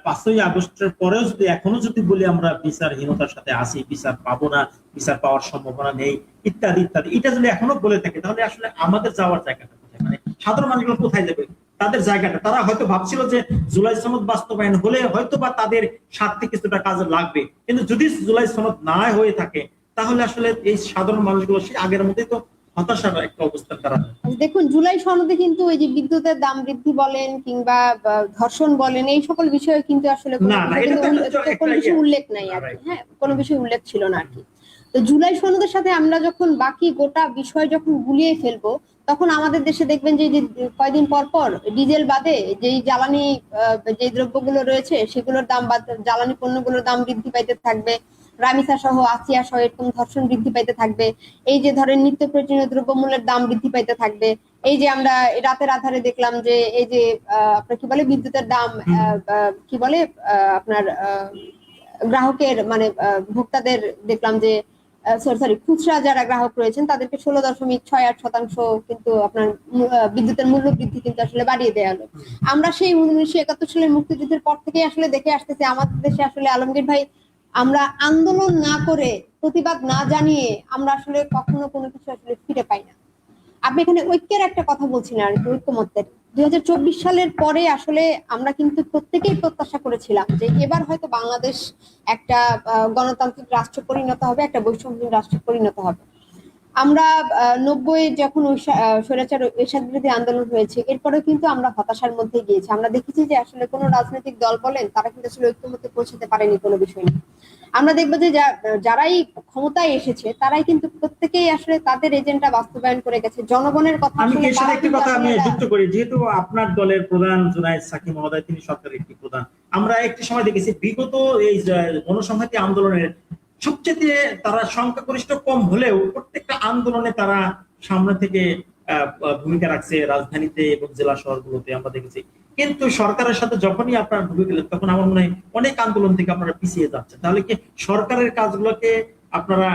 5ই আগস্টের পরেও যদি এখনো যদি বলি আমরা বিচারহীনতার সাথে আছি, বিচার পাবো না, বিচার পাওয়ার সম্ভাবনা নেই, ইত্যাদি ইত্যাদি, এটা যদি এখনো বলে থাকে তাহলে আসলে আমাদের যাওয়ার জায়গাটা কোথায়? মানে সাধারণ মানুষগুলো কোথায় যাবে? তাদের জায়গাটা, তারা হয়তো ভাবছিল যে জুলাই সনদ বাস্তবায়ন হলে হয়তো বা তাদের স্বার্থে কিছুটা কাজে লাগবে, কিন্তু যদি জুলাই সনদ না হয়ে থাকে তাহলে আসলে এই সাধারণ মানুষগুলো সেই আগের মধ্যেই তো হতাশার একটা অবস্থার কারণ। দেখুন, জুলাই সনদে কিন্তু ওই যে বিদ্যুতের দাম বৃদ্ধি বলেন কিংবা ধর্ষণ বলেন, এই সকল বিষয়ে কিন্তু আসলে কোনো বিষয় উল্লেখ নাই আর কি। হ্যাঁ, কোনো বিষয় উল্লেখ ছিল না আর কি। তো জুলাই সনদের সাথে আমরা যখন বাকি গোটা বিষয় যখন গুলিয়ে ফেলবো, তখন আমাদের দেশে দেখবেন যে কয়দিন পর পর ডিজেল বাদে যেই জ্বালানি যে দ্রব্যগুলো রয়েছে সেগুলোর দাম বা জ্বালানি পণ্যগুলোর দাম বৃদ্ধি পাইতে থাকবে, রামিসা সহ আসিয়া সহ এরকম ধর্ষণ বৃদ্ধি পাইতে থাকবে। এই যে ধরেন নিত্য প্রয়োজনীয় দ্রব্যমূল্যের দাম বৃদ্ধি পাইতে থাকবে। এই যে আমরা রাতের আধারে দেখলাম যে এই যে আপনার কি বলে বিদ্যুতের দাম কি বলে আপনার গ্রাহকের মানে ভোক্তাদের দেখলাম যে সরি খুচরা যারা গ্রাহক রয়েছেন তাদেরকে 16.68% কিন্তু আপনার বিদ্যুতের মূল্য বৃদ্ধি কিন্তু আসলে বাড়িয়ে দেওয়া হলো। আমরা সেই 1971 সালের মুক্তিযুদ্ধের পর থেকে আসলে দেখে আসতেছি আমাদের দেশে আসলে আলমগীর ভাই, আমরা আন্দোলন না করে, প্রতিবাদ না জানিয়ে আমরা আসলে কখনো কোনো কিছু আসলে ফিরে পাই না। আপনি এখানে ঐক্যের একটা কথা বলছিলেন আর কি, ঐক্যমত্যের। 2024 সালের পরে আসলে আমরা কিন্তু প্রত্যেকেই প্রত্যাশা করেছিলাম যে এবার হয়তো বাংলাদেশ একটা গণতান্ত্রিক রাষ্ট্র পরিণত হবে, একটা বৈষম্যহীন রাষ্ট্রে পরিণত হবে। আমরা 90 যখন স্বৈরাচার এরশাদ বিরোধী আন্দোলন হয়েছে, এরপরে কিন্তু আমরা হতাশার মধ্যে গিয়েছি। আমরা দেখেছি যে আসলে কোনো রাজনৈতিক দল বলেন, তারা কিন্তু আসলে ঐক্যমত্যে পৌঁছাতে পারেনি কোনো বিষয় নিয়ে। আমরা দেখবো যে যারাই ক্ষমতায় এসেছে, তারাই কিন্তু প্রত্যেকেই আসলে তাদের এজেন্ডা বাস্তবায়ন করে গেছে। জনগণের কথা আমি আসলে এর সাথে তারা একটি কিন্তু কথা আমি আসলে যুক্ত করি, যেহেতু আপনার দলের প্রধান জুনায়েদ সাকি মহোদয়, তিনি সরকারের একটি প্রধান। আমরা একটি সময় দেখেছি বিগত এই গণসংহতি আন্দোলনের সবচেয়ে তারা সংখ্যাগরিষ্ঠ কম হলেও প্রত্যেকটা আন্দোলনে তারা সামনে থেকে ভূমিকা রাখছে, রাজধানীতে এবং জেলা শহরগুলোতে আমরা দেখেছি। কিন্তু সরকারের সাথে যখনই আপনারা ঢুকে গেলেন, তখন আমার মনে হয় অনেক আন্দোলন থেকে আপনারা পিছিয়ে যাচ্ছেন। তাহলে কি সরকারের কাজগুলোকে আপনারা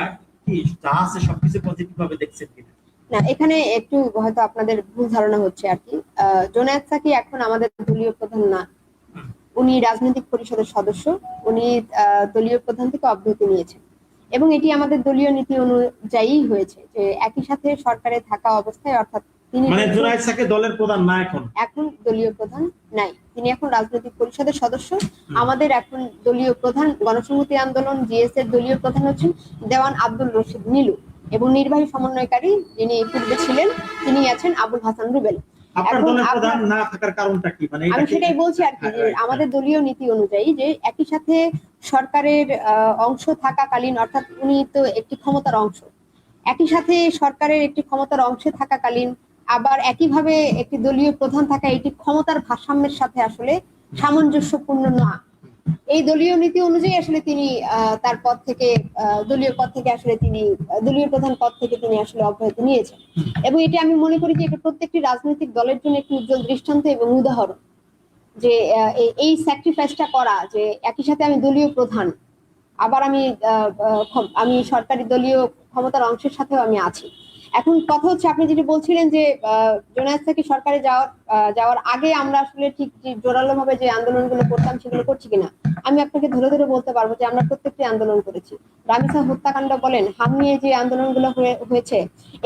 কি যা আছে সবকিছু পজিটিভ ভাবে দেখছেন কিনা? না, এখানে একটু হয়তো আপনাদের ভুল ধারণা হচ্ছে আর কি। জুনায়েদ সাকি এখন আমাদের দলীয় প্রধান না, উনি রাজনৈতিক পরিষদের সদস্য। উনি দলীয় প্রধান থেকে অব্যাহতি নিয়েছেন এবং এটি আমাদের দলীয় নীতি অনুযায়ী হয়েছে যে একই সাথে সরকারে থাকা অবস্থায়, অর্থাৎ তিনি মানে জুনায়েদ সাকি দলের প্রধান না এখন? এখন দলীয় প্রধান নাই, তিনি এখন রাজনৈতিক পরিষদের সদস্য। আমাদের এখন দলীয় প্রধান, গণসংহতি আন্দোলন জিএস এর দলীয় প্রধান হচ্ছেন দেওয়ান আব্দুল রশিদ নীলু, এবং নির্বাহী সমন্বয়কারী যিনি পূর্বে ছিলেন তিনি আছেন আবুল হাসান রুবেল। আপনার দলের প্রধান না থাকার কারণটা কি? মানে আমি সেটাই বলছি আর কি, যে আমাদের দলীয় নীতি অনুযায়ী যে একই সাথে সরকারের অংশ থাকাকালীন, অর্থাৎ উনি তো একটি ক্ষমতার অংশ, একই সাথে সরকারের একটি ক্ষমতার অংশে থাকাকালীন আবার একইভাবে একটি দলীয় প্রধান থাকা, এটি ক্ষমতার ভারসাম্যের সাথে আসলে সামঞ্জস্যপূর্ণ না। এই দলীয় নীতি অনুযায়ী আসলে তিনি তার পদ থেকে, দলীয় পদ থেকে আসলে তিনি দলীয় প্রধান পদ থেকে তিনি আসলে অব্যাহতি নিয়েছেন। এবং এটা আমি মনে করি যে এটা প্রত্যেকটি রাজনৈতিক দলের জন্য একটি উজ্জ্বল দৃষ্টান্ত এবং উদাহরণ, যে এই স্যাক্রিফাইসটা করা, যে একই সাথে আমি দলীয় প্রধান, আবার আমি সরকারি দলীয় ক্ষমতার অংশের সাথেও আমি আছি। এখন কথা হচ্ছে, আপনি যেটা বলছিলেন যে জুনায়েদ সাকি সরকারে যাওয়ার আগে আমরা আসলে ঠিক জোরালো ভাবে যে আন্দোলনগুলো করতাম সেগুলো করছি কিনা, আমি আপনাকে ধরে ধরে বলতে পারবো যে আমরা প্রত্যেকটি আন্দোলন করেছি। রামিসা হত্যাকাণ্ড বলেন, হাম নিয়ে যে আন্দোলনগুলো হয়েছে,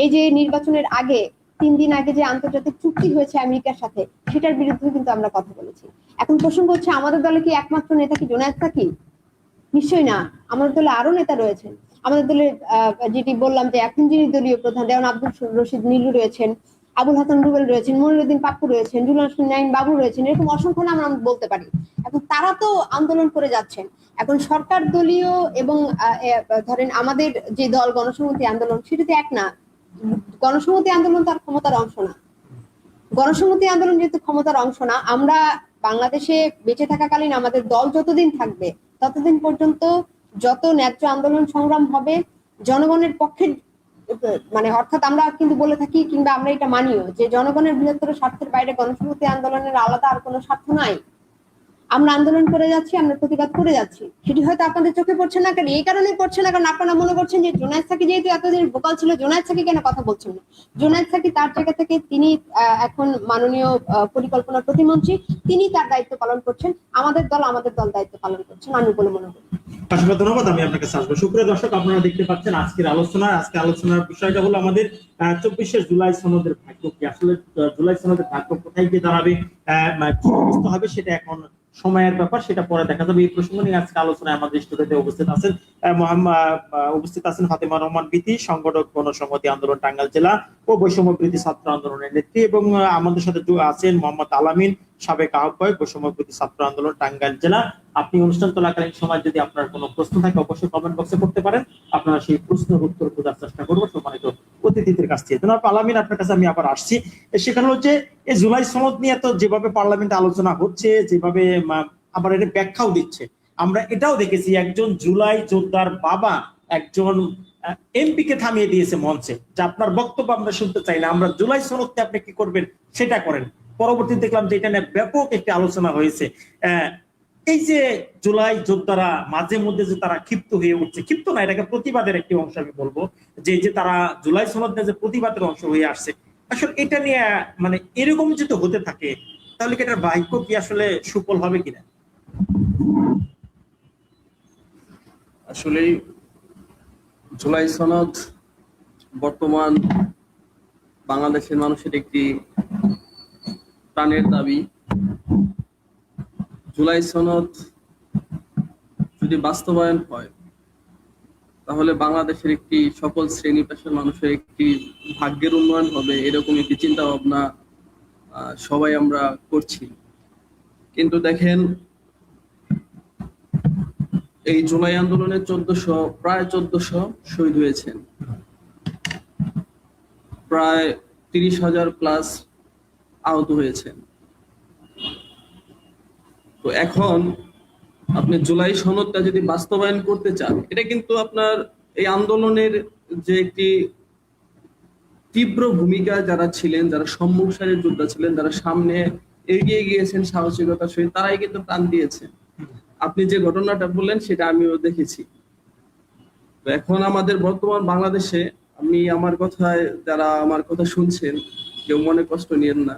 এই যে নির্বাচনের আগে 3 দিন আগে যে আন্তর্জাতিক চুক্তি হয়েছে আমেরিকার সাথে, সেটার বিরুদ্ধে কিন্তু আমরা কথা বলেছি। এখন প্রসঙ্গ হচ্ছে, আমাদের দলে কি একমাত্র নেতা কি জুনায়েদ সাকি? নিশ্চয়ই না, আমাদের দলে আরো নেতা রয়েছেন। আমাদের দলে যেটি বললাম যে এখন যিনি দলীয় প্রধান দেওয়ান আব্দুল রশিদ নীলু রয়েছেন, আবুল হাসান রুবেল রয়েছেন, মনিরুদ্দিন পাপ্পু রয়েছেন, জুলুল নাইন বাবু রয়েছেন, এরকম অসংখ্য নাম আমরা বলতে পারি। এখন তারা তো আন্দোলন করে যাচ্ছেন। এখন সরকার দলীয় এবং ধরেন আমাদের যে দল গণসংহতি আন্দোলন, সেটা তো এক না। গণসংহতি আন্দোলন তার ক্ষমতার অংশ না। গণসংহতি আন্দোলন যেহেতু ক্ষমতার অংশ না, আমরা বাংলাদেশে বেঁচে থাকাকালীন আমাদের দল যতদিন থাকবে ততদিন পর্যন্ত যত ন্যায্য আন্দোলন সংগ্রাম হবে জনগণের পক্ষে, মানে অর্থাৎ আমরা কিন্তু বলে থাকি, কিংবা আমরা এটা মানিও, যে জনগণের বৃহত্তর স্বার্থের বাইরে গণসংহতি আন্দোলনের আলাদা আর কোনো স্বার্থ নাই। আমরা আন্দোলন করে যাচ্ছি, আমরা প্রতিবাদ করে যাচ্ছি। সেটি হয়তো আপনাদের চোখে পড়ছে না, কারণ এই কারণেই পড়ছে না কারণ আপনারা মনে করছেন যে জুনায়েদ সাকি যেহেতু এতদিন ভোকাল ছিল, জুনায়েদ সাকি কেন কথা বলছেন না। জুনায়েদ সাকি তার জায়গা থেকে, তিনি এখন মাননীয় পরিকল্পনা প্রতিমন্ত্রী, তিনি তার দায়িত্ব পালন করছেন। আমাদের দল দায়িত্ব পালন করছেন, আমি বলে মনে করি। অসংখ্য ধন্যবাদ। আমি আপনাকে আসবো। সুপ্রিয় দর্শক, আপনারা দেখতে পাচ্ছেন আজকের আলোচনার বিষয়টা হলো আমাদের 24শে জুলাই সনদের ভাগ্য কি। আসলে জুলাই সনদের ভাগ্য কোথায় গিয়ে দাঁড়াবে, কি অবস্থা হবে, সেটা এখন সময়ের ব্যাপার, সেটা পরে দেখা যাবে। এই প্রসঙ্গ নিয়ে আজকে আলোচনায় আমাদের স্টুডিওতে উপস্থিত আছেন ফাতেমা রহমান বিথি, সংগঠক গণসংহতি আন্দোলন টাঙ্গাইল জেলা ও বৈষম্য বিরোধী ছাত্র আন্দোলনের নেত্রী, এবং আমাদের সাথে আছেন মোহাম্মদ আলামিন, সাবেক আহ্বায়ক বৈষম্য বিরোধী ছাত্র আন্দোলন টাঙ্গাইল জেলা। আপনি অনুষ্ঠান চলাকালীন সময় যদি আপনার কোনো প্রশ্ন থাকে অবশ্যই কমেন্ট বক্সে করতে পারেন, আপনারা সেই প্রশ্নের উত্তর খোঁজার চেষ্টা করবো সম্মানিত অতিথিদের কাছ থেকে। জনাব আলামিন, আপনার কাছে আমি আবার আসছি। সেখানে হচ্ছে এই জুলাই সনদ নিয়ে তো যেভাবে পার্লামেন্টে আলোচনা হচ্ছে, যেভাবে আবার এটা ব্যাখ্যাও দিচ্ছে, আমরা এটাও দেখেছি একজন জুলাই যোদ্ধার বাবা একজন এমপি কে থামিয়ে দিয়েছে মঞ্চে, যে আপনার বক্তব্য আমরা শুনতে চাই না, আমরা জুলাই সনদকে আপনি কি করবেন সেটা করেন। পরবর্তীতে দেখলাম যে এটা নিয়ে ব্যাপক একটি আলোচনা হয়েছে। এই যে জুলাই যোদ্ধারা মাঝে মধ্যে যে তারা ক্ষিপ্ত হয়ে উঠছে, ক্ষিপ্ত না, এটাকে প্রতিবাদের একটি অংশ আমি বলবো, যে তারা জুলাই সনদ নিয়ে যে প্রতিবাদের অংশ হয়ে আসছে, আসলে এটা নিয়ে মানে এরকম যদি হতে থাকে তাহলে কি এটার ভাগ্য কি আসলে সুফল হবে কিনা? আসলে জুলাই সনদ বর্তমান বাংলাদেশের মানুষের একটি প্রাণের দাবি। জুলাই সনদ যদি বাস্তবায়ন হয় তাহলে বাংলাদেশের একটি সকল শ্রেণী পেশার মানুষের একটি ভাগ্যের উন্নয়ন হবে, এরকম একটি চিন্তা ভাবনা সবাই আমরা করছি। কিন্তু দেখেন, এই জুলাই আন্দোলনে প্রায় 1400 শহীদ হয়েছেন, প্রায় 30,000 প্লাস আহত হয়েছেন। তো এখন আপনি জুলাই সনদটা যদি বাস্তবায়ন করতে চান, এটা কিন্তু আপনার এই আন্দোলনের যে একটি তীব্র ভূমিকা যারা ছিলেন, যারা সম্মুখ সারির যোদ্ধা ছিলেন, যারা সামনে এগিয়ে গিয়েছেন সাহসিকতার সহিত, তারাই কিন্তু প্রাণ দিয়েছেন। আপনি যে ঘটনাটা বললেন সেটা আমিও দেখেছি। তো এখন আমাদের বর্তমান বাংলাদেশে, আমি আমার কথায়, যারা আমার কথা শুনছেন কেউ মনে কষ্ট নিয়েন না,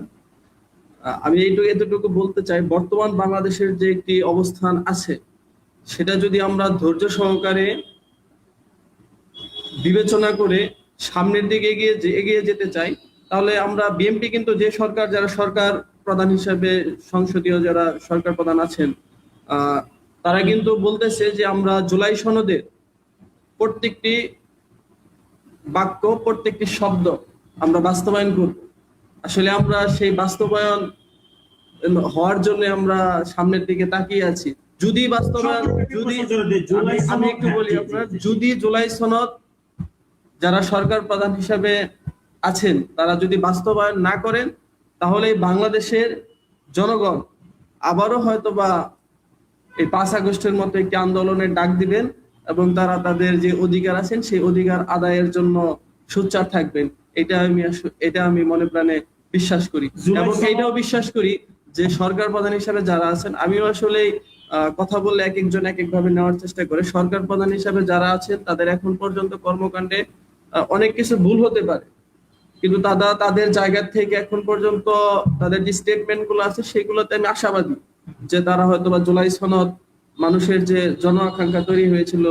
আমি এতটুকু বলতে চাই, বর্তমান বাংলাদেশের যে একটি অবস্থান আছে সেটা যদি আমরা ধৈর্য সহকারে বিবেচনা করে সামনের দিকে এগিয়ে যেতে চাই, তাহলে আমরা বিএনপি কিন্তু যে সরকার, যারা সরকার প্রধান হিসেবে সংসদীয় যারা সরকার প্রধান আছেন, তারা কিন্তু বলতেছে যে আমরা জুলাই সনদের প্রত্যেকটি বাক্য, প্রত্যেকটি শব্দ আমরা বাস্তবায়ন করব। আসলে আমরা সেই বাস্তবায়ন হওয়ার জন্য আমরা সামনের দিকে তাকিয়ে আছি। যদি বাস্তবায়ন, আমি একটু বলি আপনার, যদি জুলাই সনদ যারা সরকার প্রধান হিসাবে আছেন তারা যদি বাস্তবায়ন না করেন, তাহলে বাংলাদেশের জনগণ আবারও হয়তোবা এই 5 আগস্টের মতো একটি আন্দোলনের ডাক দিবেন এবং তারা তাদের যে অধিকার আছেন সেই অধিকার আদায়ের জন্য সোচ্চার থাকবেন। এটা আমি মনে প্রাণে বিশ্বাস করি, এবং এইটাও বিশ্বাস করি যে সরকার প্রধান হিসাবে যারা আছেন, আমিও আসলে কথা বললে এক একজন এক একভাবে নেওয়ার চেষ্টা করে, সরকার প্রধান হিসাবে যারা আছেন তাদের এখন পর্যন্ত কর্মকাণ্ডে অনেক কিছু ভুল হতে পারে, কিন্তু তাদের জায়গা থেকে এখন পর্যন্ত তাদের যে স্টেটমেন্ট গুলো আছে সেগুলোতে আমি আশাবাদী যে তারা হয়তোবা জুলাই সনদ, মানুষের যে জন আকাঙ্ক্ষা তৈরি হয়েছিল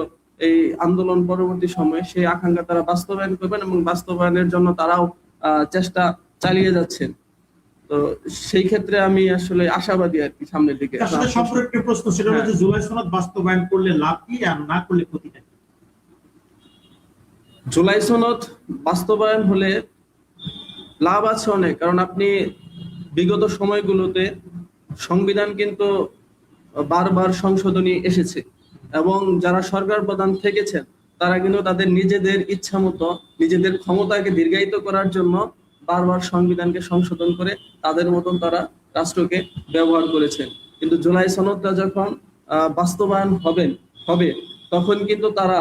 এই আন্দোলন পরবর্তী সময়ে, সেই আকাঙ্ক্ষা তারা বাস্তবায়ন করবেন এবং বাস্তবায়নের জন্য তারাও চেষ্টা চালিয়ে যাচ্ছেন। তো সেই ক্ষেত্রে আমি আসলে আশাবাদী আর কি সামনের দিকে। আসলে সম্পর্কে প্রশ্ন সেটা হলো যে জুলাই সনদ বাস্তবায়ন করলে লাভ কি আর না করলে ক্ষতিটা কি? জুলাই সনদ বাস্তবায়ন হলে লাভ আছে অনেক, কারণ আপনি বিগত সময়গুলোতে সংবিধান কিন্তু বারবার সংশোধনী এসেছে এবং যারা সরকার প্রধান থেকেছেন তারা কিন্তু তাদের নিজেদের ইচ্ছা মতো, নিজেদের ক্ষমতাকে দীর্ঘায়িত করার জন্য বারবার সংবিধানকে সংশোধন করে তাদের মতন তারা রাষ্ট্রকে ব্যবহার করেছেন। কিন্তু জুলাই সনদটা যখন বাস্তবায়ন হবে তখন কিন্তু তারা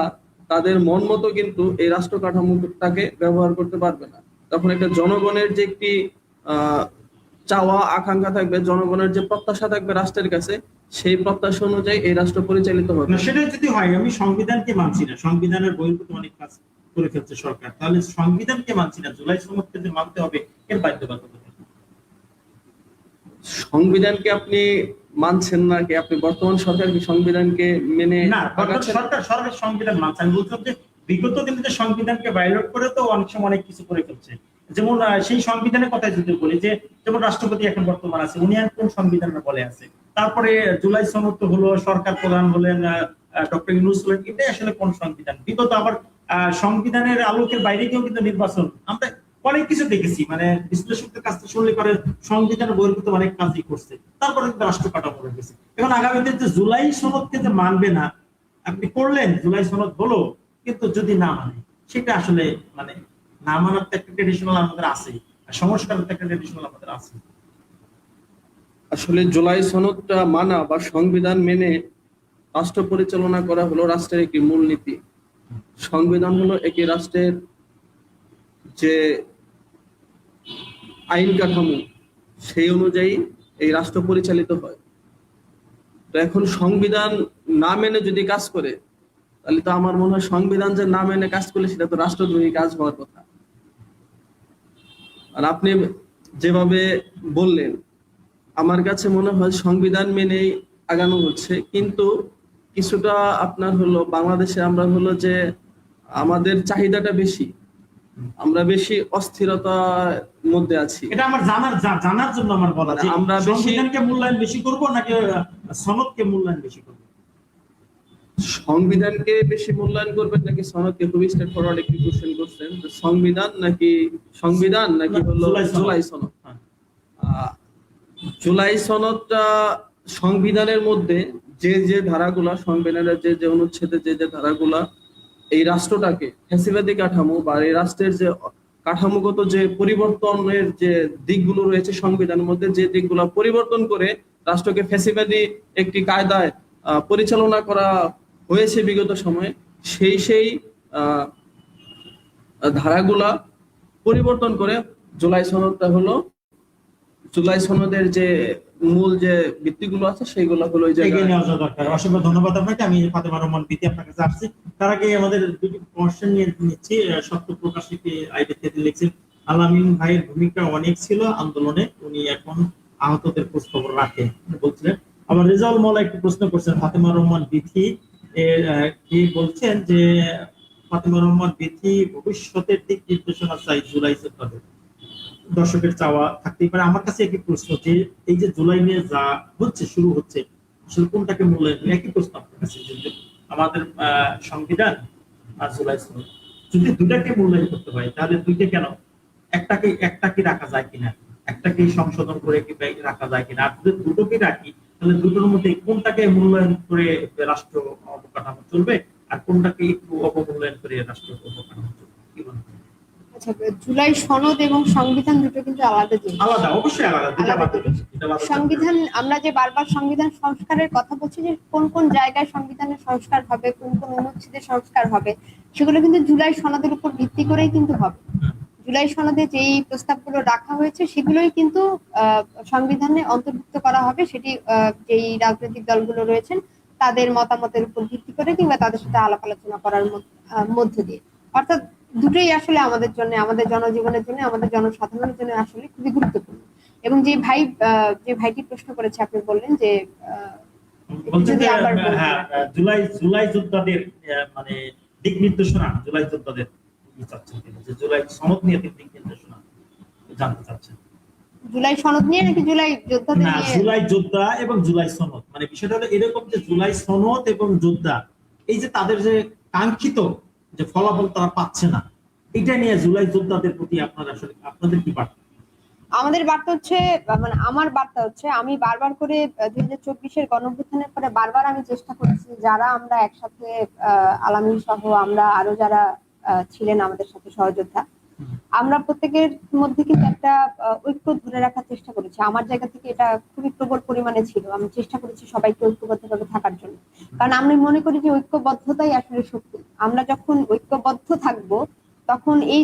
তাদের মন মতো কিন্তু এই রাষ্ট্র কাঠামোটাকে ব্যবহার করতে পারবে না। তখন একটা জনগণের যে একটি চাওয়া আকাঙ্ক্ষা থাকবে, জনগণের যে প্রত্যাশা থাকবে রাষ্ট্রের কাছে, সেই প্রত্যাশা অনুযায়ী এই রাষ্ট্র পরিচালিত হবে। সেটা যদি হয়, আমি সংবিধানকে মানছি না, সংবিধানের বহির্ভূত অনেক কাজ করে ফেলছে সরকার, তাহলে সংবিধানকে মানছি না, জুলাই সনদকে যে মানতে হবে এর বাধ্যবাধকতা। সংবিধানকে আপনি মানছেন না কি? আপনি বর্তমান সরকার কি সংবিধানকে মেনে না? সরকার সংবিধান মানছে। আমি বলছিলাম যে বিগত দিনে সংবিধানকে ভায়োলেট করে তো অনেক সময় অনেক কিছু করে ফেলছে। যেমন সেই সংবিধানের কথা যদি বলি, যে যেমন রাষ্ট্রপতি এখন বর্তমান আছে, উনি আর কোন সংবিধানের বলে আছে? তারপরে জুলাই সনদ তো হলো, সরকার প্রধান হলেন ডক্টর ইউনূস হলেন, এটাই আসলে কোন সংবিধান? বিগত আবার সংবিধানের আলোকের বাইরে গিয়েও কিন্তু নির্বাচন, আমরা অনেক কিছু দেখেছি, মানে বিশ্লেষকদের কাছ থেকে শুনলে করে সংবিধানের বহির্ভূত অনেক কাজই করছে, তারপরে কিন্তু রাষ্ট্র কাঠামো হয়ে গেছে। এখন আগামীতে যে জুলাই সনদকে যে মানবে না, আপনি করলেন জুলাই সনদ হলো, কিন্তু যদি না মানে, সেটা আসলে মানে না মানার তো একটা ট্রেডিশনাল আমাদের আছে, আর সংস্কারের তো একটা ট্রেডিশনাল আমাদের আছে। আসলে জুলাই সনদটা মানা বা সংবিধান মেনে রাষ্ট্র পরিচালনা করা হলো রাষ্ট্রের একটি মূলনীতি। সংবিধান হলো একটি রাষ্ট্রের যে আইন কাঠামো, সেই অনুযায়ী এই রাষ্ট্র পরিচালিত হয়। তো এখন সংবিধান না মেনে যদি কাজ করে, তাহলে তো আমার মনে হয় সংবিধান যে না মেনে কাজ করলে সেটা তো রাষ্ট্রদ্রোহী কাজ হওয়ার কথা। আর আপনি যেভাবে বললেন, আমার কাছে মনে হয় সংবিধান মেনেই আগানো হচ্ছে, কিন্তু কিছুটা আপনার হলো বাংলাদেশে আমরা হলো যে আমাদের চাহিদাটা বেশি, আমরা বেশি অস্থিরতার মধ্যে আছি। এটা আমার জানার জন্য আমার বলা, যে আমরা সংবিধানকে মূল্যায়ন বেশি করব নাকি সনদকে মূল্যায়ন বেশি করব? সংবিধানকে বেশি মূল্যায়ন করবেন নাকি সনদকে? খুবই স্ট্রেট ফরওয়ার্ড একটি কোশ্চেন করছেন। সংবিধান নাকি হলো জুলাই সনদ? হ্যাঁ। জুলাই সনদটা সংবিধানের মধ্যে যে ধারাগুলা, সংবিধানের যে অনুচ্ছেদে যে ধারাগুলা এই রাষ্ট্রটাকে ফ্যাসিবাদী কাঠামো বা এই রাষ্ট্রের যে কাঠামোগত যে পরিবর্তনের যে দিকগুলো রয়েছে সংবিধানের মধ্যে, যে দিকগুলো পরিবর্তন করে রাষ্ট্রকে ফ্যাসিবাদী একটি কায়দায় পরিচালনা করা হয়েছে বিগত সময়ে, সেই ধারাগুলা পরিবর্তন করে জুলাই সনদটা হলো, জুলাই সনদের যে মূল যে ভিত্তিগুলো আছে সেইগুলো হলো এই এগিয়ে জায়গায়। নিয়ে আসা দরকার। অসংখ্য ধন্যবাদ আপনাকে। আমি ফাতেমা রহমান বিথি আপনার কাছে আসছি। তার আগে আমাদের দুটি কোশ্চেন নিয়ে নিচ্ছি। সত্য প্রকাশ একটি আইডিতে লিখছেন, আলামিন ভাইয়ের ভূমিকা অনেক ছিল আন্দোলনে, উনি এখন আহতদের খোঁজ খবর রাখেন বলছিলেন। আবার রেজাউল মোল্লা একটি প্রশ্ন করছেন ফাতেমা রহমান বিথি কি বলছেন যে ফাতেমা রহমান বিথি ভবিষ্যতের দিক নির্দেশনা চাই জুলাই সরকারে। দর্শকের চাওয়া থাকতেই পারে। আমার কাছে একই প্রশ্ন যে এই যে জুলাই নিয়ে যা হচ্ছে, শুরু হচ্ছে, আসলে কোনটাকে মূল্যায়ন? একই প্রশ্ন আপনার কাছে যে আমাদের সংবিধান আর জুলাই সনদ, যদি দুটাকে মূল্যায়ন করতে হয় তাহলে দুইটা কেন, একটাকে রাখা যায় কিনা, একটাকে সংশোধন করে কি রাখা যায় কিনা? আর যদি দুটোকে রাখি তাহলে দুটোর মধ্যে কোনটাকে মূল্যায়ন করে রাষ্ট্র অবকাঠামো চলবে আর কোনটাকে একটু অবমূল্যায়ন করে রাষ্ট্র অবকাঠামো চলবে, কি মনে হয়? আচ্ছা, জুলাই সনদ এবং সংবিধান দুটো কিন্তু আলাদা জিনিস। আলাদা, অবশ্যই আলাদা, দুটো আলাদা আলাদা জিনিস। জিনিস, দুটো আলাদা। সংবিধান, আমরা যে বারবার সংবিধান সংস্কারের কথা বলছি, যে কোন কোন জায়গায় সংবিধানের সংস্কার হবে, কোন কোন অনুচ্ছেদের সংস্কার হবে, সেগুলো কিন্তু জুলাই সনদের উপর ভিত্তি করেই কিন্তু হবে। জুলাই সনদে যেই প্রস্তাবগুলো রাখা হয়েছে সেগুলোই কিন্তু সংবিধানে অন্তর্ভুক্ত করা হবে। সেটি যেই রাজনৈতিক দলগুলো রয়েছেন তাদের মতামতের উপর ভিত্তি করে কিংবা তাদের সাথে আলাপ আলোচনা করার মধ্য দিয়ে। অর্থাৎ দুটোই আসলে আমাদের জন্য, আমাদের জনজীবনের জন্য, আমাদের জনসাধারণের জন্য আসলে খুবই গুরুত্বপূর্ণ। এবং যে ভাইটি প্রশ্ন করেছে, আপনি বললেন যে বলছেন যদি যে আবার হ্যাঁ, জুলাই যোদ্ধাদের মানে দিক নির্দেশনা, জুলাই যোদ্ধাদের কি চাচ্ছেন তিনি? যে জুলাই সনদ নিয়ে দিক নির্দেশনা জানতে চাচ্ছেন। জুলাই সনদ নিয়ে নাকি জুলাই যোদ্ধাদের না, নিয়ে? জুলাই যোদ্ধা এবং জুলাই সনদ, মানে বিষয়টা হলো এরকম যে জুলাই সনদ এবং যোদ্ধা, এই যে তাদের যে কাঙ্ক্ষিত যে ফলাফল তারা পাচ্ছে না, এটা নিয়ে জুলাই যোদ্ধাদের প্রতি আপনারা আসলে আপনাদের কি বার্তা? আমাদের বার্তা হচ্ছে, মানে আমার বার্তা হচ্ছে, আমি বারবার করে 2024-এর গণঅভ্যুত্থানের পরে বারবার আমি চেষ্টা করেছি, যারা আমরা একসাথে আলামিন সহ আমরা আরো যারা ছিলেন আমাদের সাথে সহযোদ্ধা, আমরা প্রত্যেকের মধ্যে কিন্তু একটা ঐক্য ধরে রাখার চেষ্টা করেছি। আমার জায়গা থেকে এটা খুবই প্রবল পরিমাণে ছিল। আমি চেষ্টা করেছি সবাইকে ঐক্যবদ্ধভাবে থাকার জন্য, কারণ আমি মনে করি যে ঐক্যবদ্ধতাই আসলে শক্তি। আমরা যখন ঐক্যবদ্ধ থাকবো তখন এই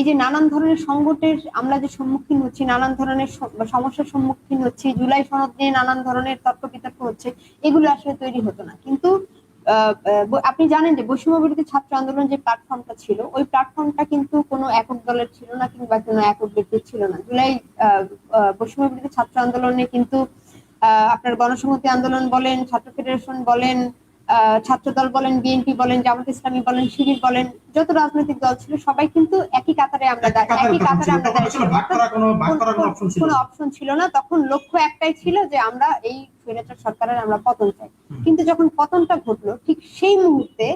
যে নানান ধরনের সংকটের আমরা যে সম্মুখীন হচ্ছি, নানান ধরনের সমস্যার সম্মুখীন হচ্ছি, জুলাই সনদ নিয়ে নানান ধরনের তর্ক বিতর্ক হচ্ছে, এগুলো আসলে তৈরি হতো না। কিন্তু আপনি জানেন যে বৈষম্য বিরোধী ছাত্র আন্দোলন যে প্ল্যাটফর্মটা ছিল, ওই প্ল্যাটফর্মটা কিন্তু কোনো একক দলের ছিল না কিংবা কোনো একক ব্যক্তির ছিল না। জুলাই বৈষম্য বিরোধী ছাত্র আন্দোলনে কিন্তু আপনার গণসংহতি আন্দোলন বলেন, ছাত্র ফেডারেশন বলেন, ছাত্রদল বলেন, বিএনপি বলেন, জামাত ইসলামী বলেন, শিবির বলেন, যত রাজনৈতিক দল ছিল সবাই কিন্তু একই কাতারে আমরা কোনো অপশন ছিল না। তখন লক্ষ্য একটাই ছিল যে আমরা এই স্বৈরাচার সরকারের আমরা পতন চাই। কিন্তু যখন পতনটা ঘটলো, ঠিক সেই মুহূর্তে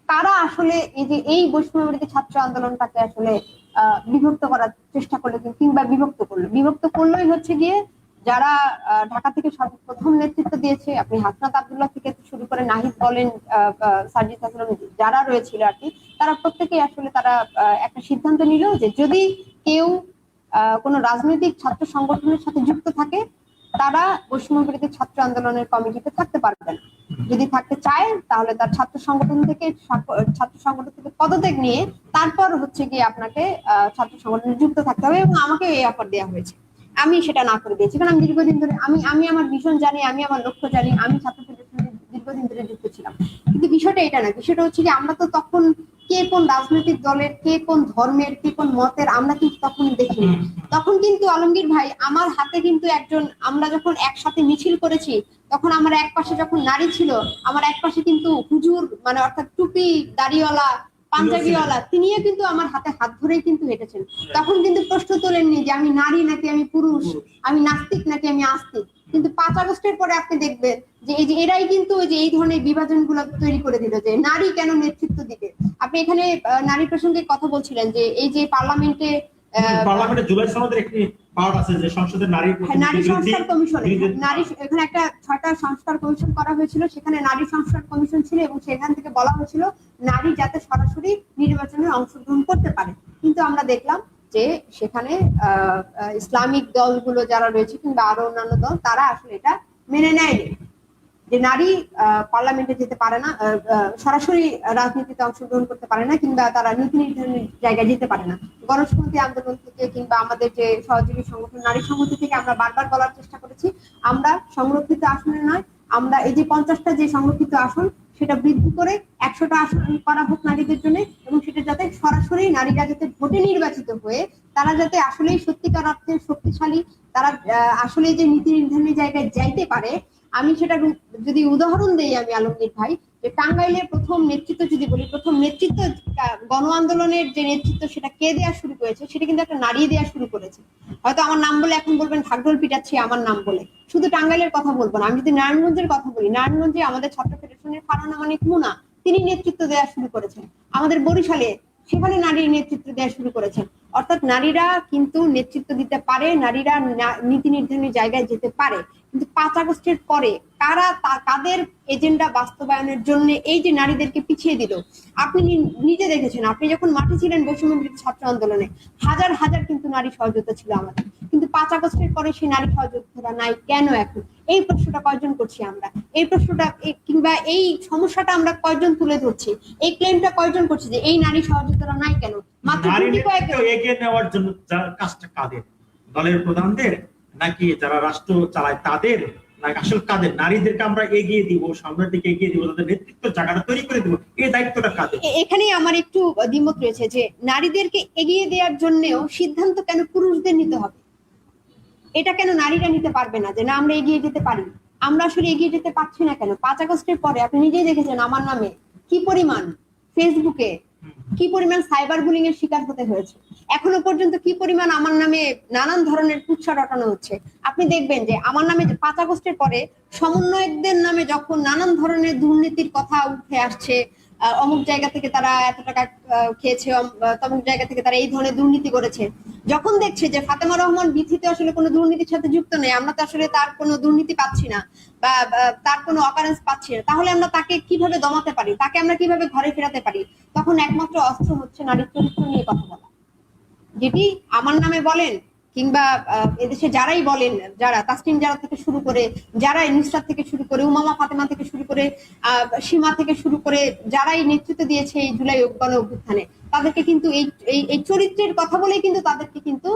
কারা আসলে এই বৈষম্য বিরোধী ছাত্র আন্দোলনটাকে আসলে বিভক্ত করার চেষ্টা করলো কিংবা বিভক্ত করলোই হচ্ছে গিয়ে যারা ঢাকা থেকে সর্বপ্রথম নেতৃত্ব দিয়েছে, আপনি হাসনাত আব্দুল্লাহ থেকে শুরু করে নাহিদ বলেন, সার্জিস আলম, যারা রয়েছিল আর কি, তারা প্রত্যেকেই আসলে তারা একটা সিদ্ধান্ত নিল যে যদি কেউ কোনো রাজনৈতিক ছাত্র সংগঠনের সাথে যুক্ত থাকে তারা বৈষম্য বিরোধী ছাত্র আন্দোলনের কমিটিতে থাকতে পারবে না। যদি থাকতে চায় তাহলে তার ছাত্র সংগঠন থেকে পদত্যাগ নিয়ে তারপর হচ্ছে গিয়ে আপনাকে ছাত্র সংগঠনে যুক্ত থাকতে হবে। এবং আমাকে এই অফার দেওয়া হয়েছে, আমি সেটা না করে দিয়েছি, কারণ আমি দীর্ঘদিন ধরে আমি আমার ভীষণ জানি, আমি আমার লক্ষ্য জানি, আমি ছাত্র ফেডারেশনে দীর্ঘদিন ধরে যুক্ত ছিলাম। কিন্তু বিষয়টা এটা না, বিষয়টা হচ্ছে যে আমরা তো তখন কে কোন রাজনৈতিক দলের, কে কোন ধর্মের, কে কোন মতের, আমরা কিন্তু তখন দেখিনি। তখন কিন্তু আলমগীর ভাই আমার হাতে কিন্তু একজন, আমরা যখন একসাথে মিছিল করেছি তখন আমার এক পাশে যখন নারী ছিল, আমার এক পাশে কিন্তু হুজুর, মানে অর্থাৎ টুপি দাড়িওয়ালা পাঞ্জাবিওয়ালা, তিনিও কিন্তু আমার হাতে হাত ধরেই কিন্তু হেঁটেছেন। তখন কিন্তু প্রশ্ন তোলেননি যে আমি নারী নাকি আমি পুরুষ, আমি নাস্তিক নাকি আমি আস্তিক। কিন্তু 5 আগস্টের পরে আপনি দেখবেন যে এই যে এরাই কিন্তু ওই যে এই ধরনের বিভাজন গুলো তৈরি করে দিল যে নারী কেন নেতৃত্ব দিবে। আপনি এখানে নারী প্রসঙ্গে কথা বলছিলেন যে এই যে পার্লামেন্টে জুলাই সনদের একটি পার্ট আছে যে সংসদের নারী নারী সংস্কার কমিশন, নারী এখানে একটা 6টা সংস্কার কমিশন করা হয়েছিল, সেখানে নারী সংস্কার কমিশন ছিল এবং সেখান থেকে বলা হয়েছিল নারী যাতে সরাসরি নির্বাচনে অংশগ্রহণ করতে পারে। কিন্তু আমরা দেখলাম যে সেখানে ইসলামিক দলগুলো যারা রয়েছে কিংবা আরো অন্যান্য দল তারা আসলে এটা মেনে নেয়নি যে নারী পার্লামেন্টে যেতে পারে না, সরাসরি রাজনীতিতে অংশগ্রহণ করতে পারে না কিংবা তারা নীতি নির্ধারণের জায়গায় যেতে পারে না। গণসংহতি আন্দোলন থেকে কিংবা আমাদের যে সহযোগী সংগঠন নারী সংহতি থেকে আমরা বারবার বলার চেষ্টা করেছি আমরা সংরক্ষিত আসনে নয়, আমরা এই যে 50টা যে সংরক্ষিত আসন সেটা বৃদ্ধি করে 100টা আসন করা হোক নারীদের জন্য এবং সেটা যাতে সরাসরি নারীরা যাতে ভোটে নির্বাচিত হয়ে তারা যাতে আসলেই সত্যিকার অর্থে শক্তিশালী, তারা আসলে যে নীতি নির্ধারণের জায়গায় যাইতে পারে। আমি সেটা যদি উদাহরণ দেই আমি আলমগীর ভাই, যে টাঙ্গাইলের প্রথম নেতৃত্ব যদি বলি, প্রথম নেতৃত্ব গণ আন্দোলনের যে নেতৃত্ব সেটা কে দেওয়া শুরু করেছে, সেটা কিন্তু একটা নারী দেওয়া শুরু করেছে। হয়তো আমার নাম বলে এখন বলবেন ঢাকঢোল পিটাচ্ছি আমার নাম বলে, শুধু টাঙ্গাইলের কথা বলবো না, আমি যদি নারায়ণগঞ্জের কথা বলি, নারায়ণগঞ্জে আমাদের ছাত্র ফেডারেশনের ফারানা মানিক মুনা তিনি নেতৃত্ব দেওয়া শুরু করেছেন। আমাদের বরিশালে সেখানে নারীর নেতৃত্ব দেওয়া শুরু করেছেন। অর্থাৎ নারীরা কিন্তু নেতৃত্ব দিতে পারে, নারীরা নীতি নির্ধারণের জায়গায় যেতে পারে। কিন্তু 5 আগস্টের পরে কারা কাদের এজেন্ডা বাস্তবায়নের জন্য এই যে নারীদেরকে পিছিয়ে দিল, আপনি নিজে দেখেছেন। আপনি যখন মাঠে ছিলেন বৈষম্য বিরোধী ছাত্র আন্দোলনে হাজার হাজার কিন্তু নারী সহযোদ্ধা ছিল আমাদের, কিন্তু 5 আগস্টের পরে সেই নারী সহযোদ্ধারা নাই কেন এখন? এই প্রশ্নটা কয়জন করছি আমরা? এই প্রশ্নটা কিংবা এই সমস্যাটা আমরা কয়জন তুলে ধরছি? এই ক্লেমটা কয়জন করছি যে এই নারী সহযোদ্ধারা নাই কেন? মাত্র এগিয়ে নেওয়ার জন্য কাজটা কাদের? দলের প্রধানদের নাকি যারা রাষ্ট্র চালায় তাদের, নাকি আসল কাদের? নারীদেরকে আমরা এগিয়ে দিব, সামনের দিকে এগিয়ে দিব, তাদের নেতৃত্ব জায়গাটা তৈরি করে দিব, এই দায়িত্বটা কাদের? এখানেই আমার একটু দ্বিমত রয়েছে যে নারীদেরকে এগিয়ে দেওয়ার জন্যও সিদ্ধান্ত কেন পুরুষদের নিতে হবে? এটা কেন নারীরা নিতে পারবে না যে না আমরা এগিয়ে যেতে পারি? আমরা আসলে এগিয়ে যেতে পারছি না কেন? 5 আগস্টের পরে আপনি নিজেই দেখেছেন আমার নামে কি পরিমাণ ফেসবুকে কি পরিমাণ সাইবার বুলিং এর শিকার হতে হয়েছে, এখনো পর্যন্ত কি পরিমাণ আমার নামে নানান ধরনের কুৎসা রটানো হচ্ছে। আপনি দেখবেন যে আমার নামে 5 আগস্টের পরে সমন্বয়কদের নামে যখন নানান ধরনের দুর্নীতির কথা উঠে আসছে, অমুক জায়গা থেকে তারা এত টাকা খেয়েছে, তমুক জায়গা থেকে তারা এই ধরনের দুর্নীতি করেছে, যখন দেখছে যে ফাতেমা রহমান বিথিতে আসলে কোনো দুর্নীতির সাথে যুক্ত নেই, আমরা তো আসলে তার কোনো দুর্নীতি পাচ্ছি না বা তার কোনো অকারেন্স পাচ্ছি না, তাহলে আমরা তাকে কিভাবে দমাতে পারি, তাকে আমরা কিভাবে ঘরে ফেরাতে পারি? তখন একমাত্র অস্ত্র হচ্ছে নারীর চরিত্র নিয়ে কথা বলা, যেটি আমার নামে বলেন কিংবা এদেশে যারাই বলেন, যারা তাসনিম জারা থেকে শুরু করে, যারা নুসরাত থেকে শুরু করে, উমামা ফাতেমা থেকে শুরু করে, সীমা থেকে শুরু করে যারাই নেতৃত্ব দিয়েছে এই জুলাই গণ অভ্যুত্থানে, তাদেরকে কিন্তু এই চরিত্রের কথা বলেই কিন্তু তাদেরকে কিন্তু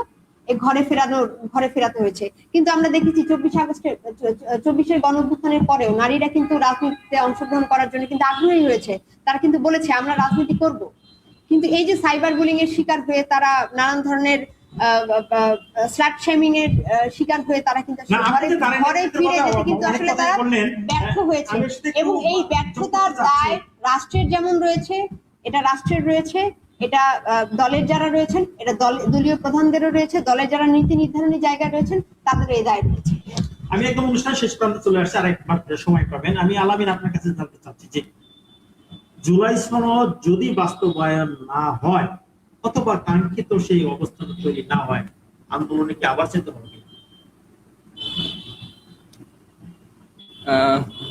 ঘরে ফেরাতে হয়েছে। কিন্তু আমরা দেখেছি 24 গণ অভ্যুত্থানের পরেও নারীরা কিন্তু রাজনীতিতে অংশগ্রহণ করার জন্য কিন্তু আগ্রহী হয়েছে, তারা কিন্তু বলেছে আমরা রাজনীতি করব। কিন্তু এই যে সাইবার বুলিং এর শিকার হয়ে তারা নানান ধরনের স্ল্যাট শেমিং এর শিকার হয়ে তারা কিন্তু ঘরে ফিরে যেতে কিন্তু আসলে তারা ব্যর্থ হয়েছে এবং এই ব্যর্থতার দায় রাষ্ট্রের যেমন রয়েছে, এটা রাষ্ট্রের রয়েছে, এটা দলের যারা রয়েছেন, এটা দলীয় প্রধানদেরও রয়েছে, দলের যারা নীতি নির্ধারণী জায়গায় রয়েছেন তাদেরও এই দায় রয়েছে। আমি একদম অনুষ্ঠান শেষ প্রান্তে চলে আসছি, আরেকবার সময় পাবেন। আমি আলামিন আপনার কাছে জানতে চাচ্ছি যে জুলাই সনদ যদি বাস্তবায়ন না হয় অথবা কাঙ্ক্ষিত সেই অবস্থান তৈরি না হয়, আন্দোলনে কি আবার যেতে হবে?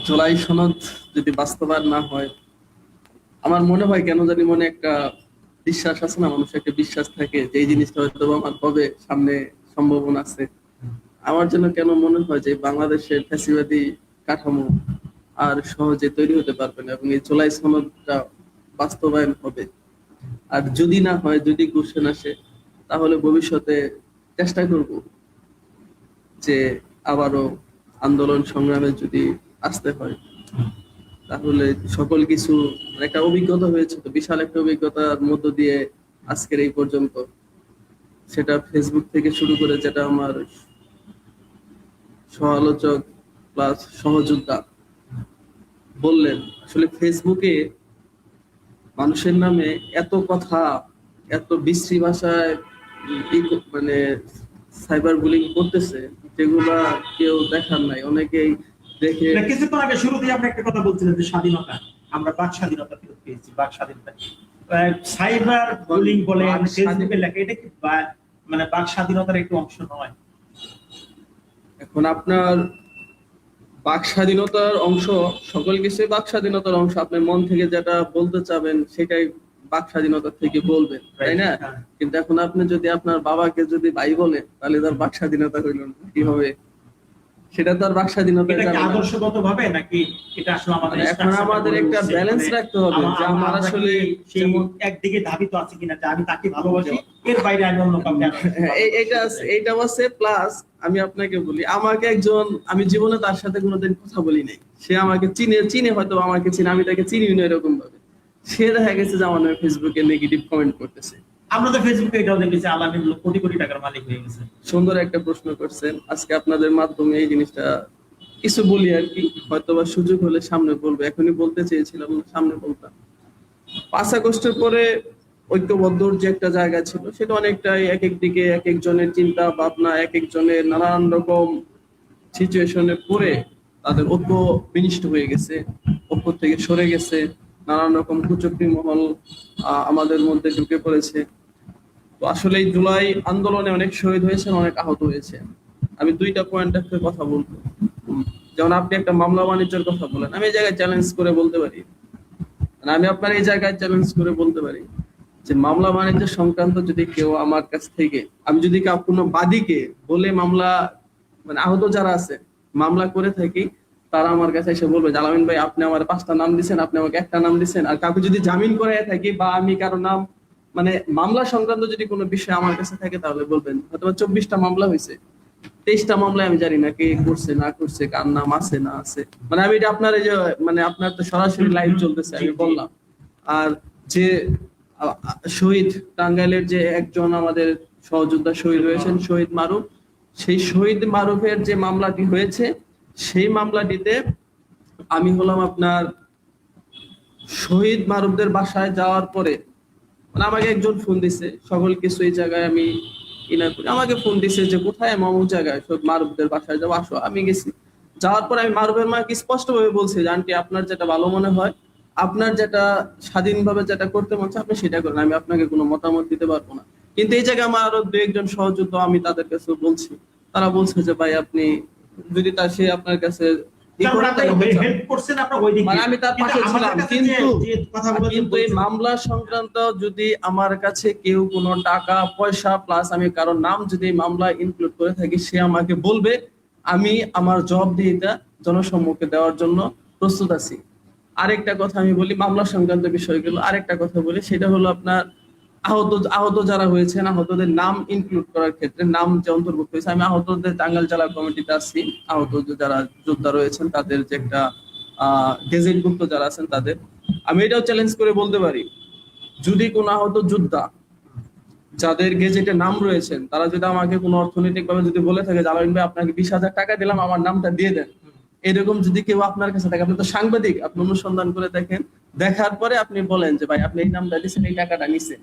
জুলাই সনদ যদি বাস্তবায়ন না হয়, আমার মনে হয় কেন জানি মনে একটা বিশ্বাস আছে না, মানুষের একটা বিশ্বাস থাকে যে এই জিনিসটা হয়তো আমার হবে, সামনে সম্ভাবনা আছে। আমার জন্য কেন মনে হয় যে বাংলাদেশের ফ্যাসিবাদী কাঠামো আর সহজে তৈরি হতে পারবে না এবং এই জুলাই সনদটা বাস্তবায়ন হবে। আর যদি না হয়, যদি কোশ্চেন আসে, তাহলে ভবিষ্যতে চেষ্টা করব যে আবারও আন্দোলন সংগ্রামে যদি আসতে হয়, তাহলে সকল কিছু একটা অভিজ্ঞতা হয়েছে, তো বিশাল একটা অভিজ্ঞতার মধ্য দিয়ে আজকের এই পর্যন্ত, সেটা ফেসবুক থেকে শুরু করে যেটা আমার সহ-আলোচক প্লাস সহযোদ্ধা বললেন, আসলে ফেসবুকে মানুষের নামে এত কথা, এত বিশ্রী ভাষায় মানে সাইবার বুলিং করতেছে, যেগুলা কেউ দেখার নাই, অনেকেই দেখে। কিছুক্ষণ আগে শুরুতেই আপনি একটা কথা বলছিলেন যে স্বাধীনতা, আমরা বাক স্বাধীনতা ফেরত পেয়েছি, বাক স্বাধীনতা। সাইবার বুলিং বলে ফেসবুকে লেখা, এটা কি মানে বাক স্বাধীনতার একটু অংশ নয়? এখন আপনার বাক স্বাধীনতার অংশ, সকল কিছুই বাক স্বাধীনতার অংশ। আপনি মন থেকে যেটা বলতে চাবেন সেটাই বাক স্বাধীনতা থেকে বলবেন, তাই না? হ্যাঁ। কিন্তু এখন আপনি যদি আপনার বাবাকে যদি ভাই বলে, তাহলে তার বাক স্বাধীনতা হইল না, কি হবে? সেটা তো আর বাক স্বাধীনতা এটা কি যাবে না। আদর্শগত ভাবে নাকি এটা আসলে আমাদের মানে এখন আমাদের একটা ব্যালেন্স রাখতে হবে যে আমার আমরা আসলে সেই একদিকে ধাবিত আছে কিনা যে আমি তাকে ভালোবাসি, এর বাইরে আমি অন্য কাউকে এইটা আছে। প্লাস আমি আপনাকে বলি, আমাকে একজন, আমি জীবনে তার সাথে কোনোদিন কথা বলি নাই, সে আমাকে চিনে হয়তো আমাকে চিনে, আমি তাকে চিনি না এরকম ভাবে, সে দেখা গেছে যে আমার নামে ফেসবুকে নেগেটিভ কমেন্ট করতেছে। আমরা তো ফেসবুকে এটাও দেখেছি আলামিন কোটি কোটি টাকার মালিক হয়ে গেছে। সুন্দর একটা প্রশ্ন করছেন, আজকে আপনাদের মাধ্যমে এই জিনিসটা কিছু বলি আর কি, হয়তোবা সুযোগ হলে সামনে বলবো, এখনই বলতে চেয়েছিলাম না, সামনে বলতাম। 5 আগস্টের পরে ঐক্যবদ্ধর যে একটা জায়গা ছিল, সেটা অনেকটাই এক এক দিকে এক একজনের চিন্তা ভাবনা, এক একজনের নানান রকম সিচুয়েশনে পড়ে তাদের ঐক্য বিনিষ্ট হয়ে গেছে, ঐক্য থেকে সরে গেছে, নানান রকম কুচক্রী মহল আমাদের মধ্যে ঢুকে পড়েছে। তো আসলে এই জুলাই আন্দোলনে অনেক শহীদ হয়েছে, অনেক আহত হয়েছে। আমি 2টা পয়েন্ট একটা কথা বলবো। যেমন আপনি একটা মামলা বাণিজ্যের কথা বলেন, আমি এই জায়গায় চ্যালেঞ্জ করে বলতে পারি, আমি আপনার এই জায়গায় চ্যালেঞ্জ করে বলতে পারি যে মামলা বাণিজ্য সংক্রান্ত যদি কেউ আমার কাছ থেকে, আমি যদি কোনো বাদীকে বলে মামলা, মানে আহত যারা আছে মামলা করে থাকি, তারা আমার কাছে এসে বলবে যে আলামিন ভাই আপনি আমার 5টা নাম দিচ্ছেন, আপনি আমাকে একটা নাম দিচ্ছেন। আর কাউকে যদি জামিন করাই থাকি বা আমি কারো নাম, মানে মামলা সংক্রান্ত যদি কোনো বিষয় আমার কাছে থাকে, তাহলে বলবেন হয়তো 24টা মামলা হয়েছে, 23টা মামলায় আমি জানি না কে করছে না করছে, কার নাম আছে না আছে। মানে আমি এটা আপনার এই যে, মানে আপনার তো সরাসরি লাইভ চলতেছে, আমি বললাম। আর যে শহীদ টাঙ্গাইলের যে একজন আমাদের সহযোদ্ধা শহীদ হয়েছেন, শহীদ মারুফ, সেই শহীদ মারুফের যে মামলাটি হয়েছে, সেই মামলাটিতে আমি হলাম আপনার শহীদ মারুফদের বাসায় যাওয়ার পরে, মানে আমাকে একজন ফোন দিছে, সকল কিছু এই জায়গায় আমি ইনা করি, আমাকে ফোন দিছে যে কোথায় অমুক জায়গায় শহীদ মারুফদের বাসায় যাবো, আসো। আমি গেছি, যাওয়ার পরে আমি মারুফের মাকে স্পষ্ট ভাবে বলছি যে আন্টি আপনার যেটা ভালো মনে হয়, আপনার যেটা স্বাধীনভাবে যেটা করতে মন চায় আপনি সেটা করেন, আমি আপনাকে কোনো মতামত দিতে পারবো না। কিন্তু এই জায়গায় আমার আরো 2-1 সহযোদ্ধা, আমি তাদের কাছে বলছি, তারা বলছে যে ভাই আপনি যদি সে আপনার কাছে মানে আমি তার পাশে ছিলাম, কিন্তু এই মামলা সংক্রান্ত যদি আমার কাছে কেউ কোনো টাকা পয়সা প্লাস আমি কারোর নাম যদি মামলা ইনক্লুড করে থাকি, সে আমাকে বলবে, আমি আমার জবাবদিহিতা জনসম্মুখে দেওয়ার জন্য প্রস্তুত আছি। আরেকটা কথা আমি বলি, মামলা সংক্রান্ত বিষয়গুলো আরেকটা কথা বলি, সেটা হলো আপনার আহত যারা হয়েছেন, আহতদের নাম ইনক্লুড করার ক্ষেত্রে, নাম যে অন্তর্ভুক্ত হয়েছে, আমি আহতদের টাঙ্গাইল জেলা কমিটিতে আছি, আহত যারা যোদ্ধা রয়েছেন তাদের যে একটা গেজেটভুক্ত যারা আছেন তাদের, আমি এটাও চ্যালেঞ্জ করে বলতে পারি, যদি কোনো আহত যোদ্ধা যাদের গেজেটে নাম রয়েছেন, তারা যদি আমাকে কোনো অর্থনৈতিক ভাবে যদি বলে থাকে যে আলামিন ভাই আপনাকে 20,000 টাকা দিলাম, আমার নামটা দিয়ে দেন, এরকম যদি কেউ আপনার কাছে থাকে, আপনি তো সাংবাদিক, আপনি অনুসন্ধান করে দেখেন, দেখার পরে আপনি বলেন যে ভাই আপনি এই নামটা দিয়েছেন, এই টাকাটা নিছেন,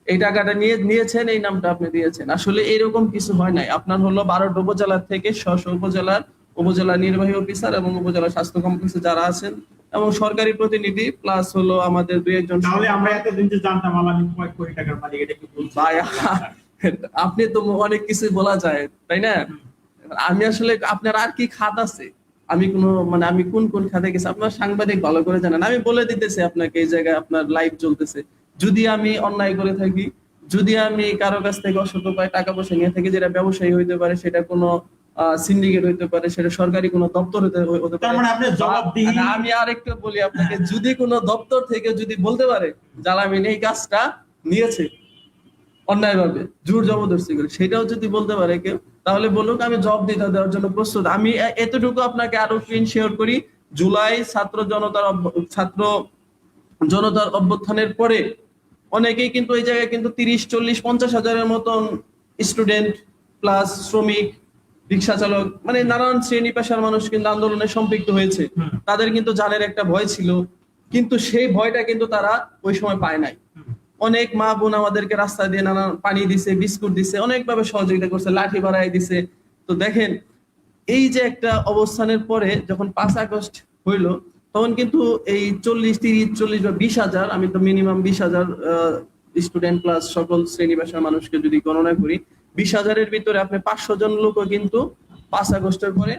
এই টাকাটা নিয়েছেন, এই নামটা আপনি দিয়েছেন। আসলে এরকম কিছু হয় নাই। আপনার হলো 12টা উপজেলা থেকে উপজেলার উপজেলা নির্বাহী অফিসার এবং উপজেলা স্বাস্থ্য কমপ্লেক্সে যারা আছেন এবং সরকারি প্রতিনিধি প্লাস হলো আমাদের 2-1 তাহলে আমরা এতদিন যে জানতাম আলামিন কয়েক কোটি টাকার মালিক, এটা কি বলছেন ভাই? আপনি তো অনেক কিছু বলা যায়, তাই না? আমি আসলে আপনার আর কি খাত আছে, আমি মানে আমি কোন কোন খাতে গেছি আপনার সাংবাদিক ভালো করে জানেন, আমি বলে দিতেছি আপনাকে, এই জায়গায় আপনার লাইভ চলতেছে। যদি আমি অন্যায় করে থাকি, যদি আমি কারো কাছ থেকে অসৎ উপায়ে টাকা পয়সা নিয়ে থাকি, যেটা ব্যবসায়ী হইতে পারে, সেটা কোনো সিন্ডিকেট হইতে পারে, সেটা সরকারি কোনো দপ্তর হতে পারে। আমি আরেকটু বলি আপনাকে, যদি কোনো দপ্তর থেকে যদি বলতে পারে আলামিন এই কাজটা নিয়েছে অন্যায়ভাবে, জোর জবরদস্তি করে, সেটাও যদি বলতে পারে কেউ, তাহলে বলুক, আমি জবাবদিহিতা দেওয়ার জন্য প্রস্তুত। আমি এতটুকু আপনাকে আরো ইনশিওর করি, জুলাই ছাত্র জনতার অভ্যুত্থানের পরে অনেকেই কিন্তু এই জায়গায় কিন্তু 30-40-50 হাজারের মতন স্টুডেন্ট প্লাস শ্রমিক, রিক্সা চালক, মানে নানান শ্রেণী পেশার মানুষ কিন্তু আন্দোলনে সম্পৃক্ত হয়েছে। তাদের কিন্তু জানের একটা ভয় ছিল কিন্তু সেই ভয়টা কিন্তু তারা ওই সময় পায় নাই। অনেক মা বোন আমাদেরকে রাস্তা দিয়ে নানা পানি দিছে, বিস্কুট দিছে, অনেকভাবে সহযোগিতা করছে, লাঠি বাড়াই দিছে। তো দেখেন, এই যে একটা অবস্থানের পরে যখন 5 আগস্ট হইলো, তখন কিন্তু এই 40, 30, 40 বা 20,000, আমি তো মিনিমাম 20,000 স্টুডেন্ট প্লাস সকল শ্রেণী পেশার মানুষকে যদি গণনা করি, 20,000-এর ভিতরে আপনি 500 জন লোকও কিন্তু 5 আগস্টের পরে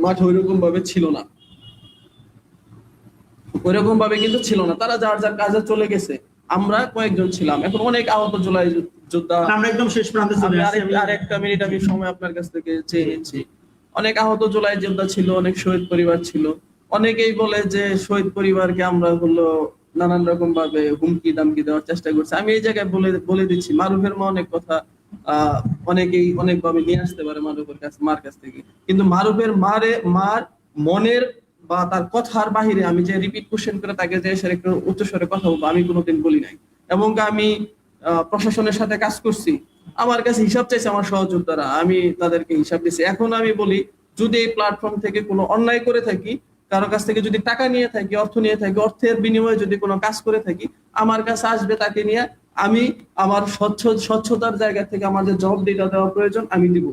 মাঠে ওইরকম ভাবে ছিল না, ওইরকম ভাবে কিন্তু ছিল না। তারা যার যার কাজে চলে গেছে, আমরা কয়েকজন ছিলাম। এখন অনেক আহত জুলাই যোদ্ধা। আমরা একদম শেষ প্রান্তে চলে আসছি। আরেকটা মিনিট আমি সময় আপনার কাছ থেকে চেয়ে নিচ্ছি। অনেক আহত জুলাই যোদ্ধা ছিল, অনেক শহীদ পরিবার ছিল। অনেকেই বলে যে শহীদ পরিবারকে আমরা হলো নানান রকম ভাবে হুমকি দামকি দেওয়ার চেষ্টা করছি। আমি এই জায়গায় বলে দিচ্ছি, মারুফের মা অনেক কথা অনেকেই অনেক ভাবে নিয়ে আসতে পারে মার কাছ থেকে, কিন্তু মারুফের মার মনের বা তার কথার বাহিরে আমি যে রিপিট কোশ্চেন করে তাকে যে একটু উচ্চস্বরে কথা বলবো, আমি কোনোদিন বলি নাই। এবং আমি প্রশাসনের সাথে কাজ করছি, আমার কাছে হিসাব চাইছে আমার সহযোদ্ধারা, আমি তাদেরকে হিসাব দিচ্ছি। এখন আমি বলি, যদি এই প্ল্যাটফর্ম থেকে কোনো অন্যায় করে থাকি, কারো কাছ থেকে যদি টাকা নিয়ে থাকি, অর্থ নিয়ে থাকি, অর্থের বিনিময়ে যদি কোনো কাজ করে থাকি, আমার কাছে আসবে, তাকে নিয়ে আমি আমার স্বচ্ছতার জায়গা থেকে আমার যে জবাবদিহিতা দেওয়া প্রয়োজন আমি দিব।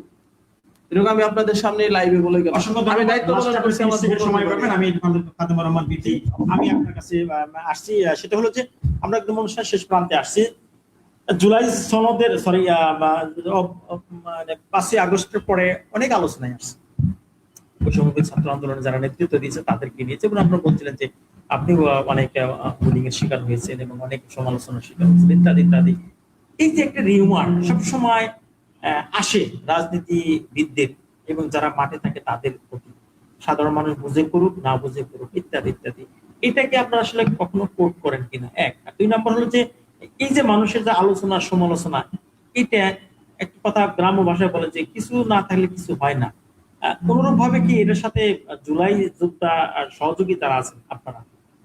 এরকম আমি আপনাদের সামনে লাইভে বলে গেলাম। আমি দায়িত্ব পালন করছি, আমার সময় পাবেন। আমি ফাতেমা রহমান বিথি, আমি আপনার কাছে আসছি, সেটা হলো যে আমরা একদম অনুষ্ঠান শেষ প্রান্তে আসছি। জুলাই সনদের মানে 5ই আগস্টের পরে অনেক আলোচনায় আসছে, বৈষম্যবিরোধী ছাত্র আন্দোলনে যারা নেতৃত্ব দিয়েছে তাদেরকে নিয়েছে, এবং আপনারা বলছিলেন যে আপনি অনেক বুলিং এর শিকার হয়েছেন এবং অনেক সমালোচনার শিকার হয়েছেন ইত্যাদি ইত্যাদি। এই যে একটা রিউমার সবসময় আসে রাজনীতিবিদদের এবং যারা মাঠে থাকে তাদের প্রতি, সাধারণ মানুষ বুঝে করুক না বুঝে করুক ইত্যাদি ইত্যাদি, এটাকে আপনারা আসলে কখনো কোট করেন কিনা? এক। আর 2 নম্বর হলো যে এই যে মানুষের যে আলোচনা সমালোচনা, এটা একটা কথা গ্রাম্য ভাষায় বলে যে কিছু না থাকলে কিছু হয় না। অনুরূপ ভাবে কি এটার সাথে জুলাই যোদ্ধা আর সহযোগী যারা আছেন আপনারা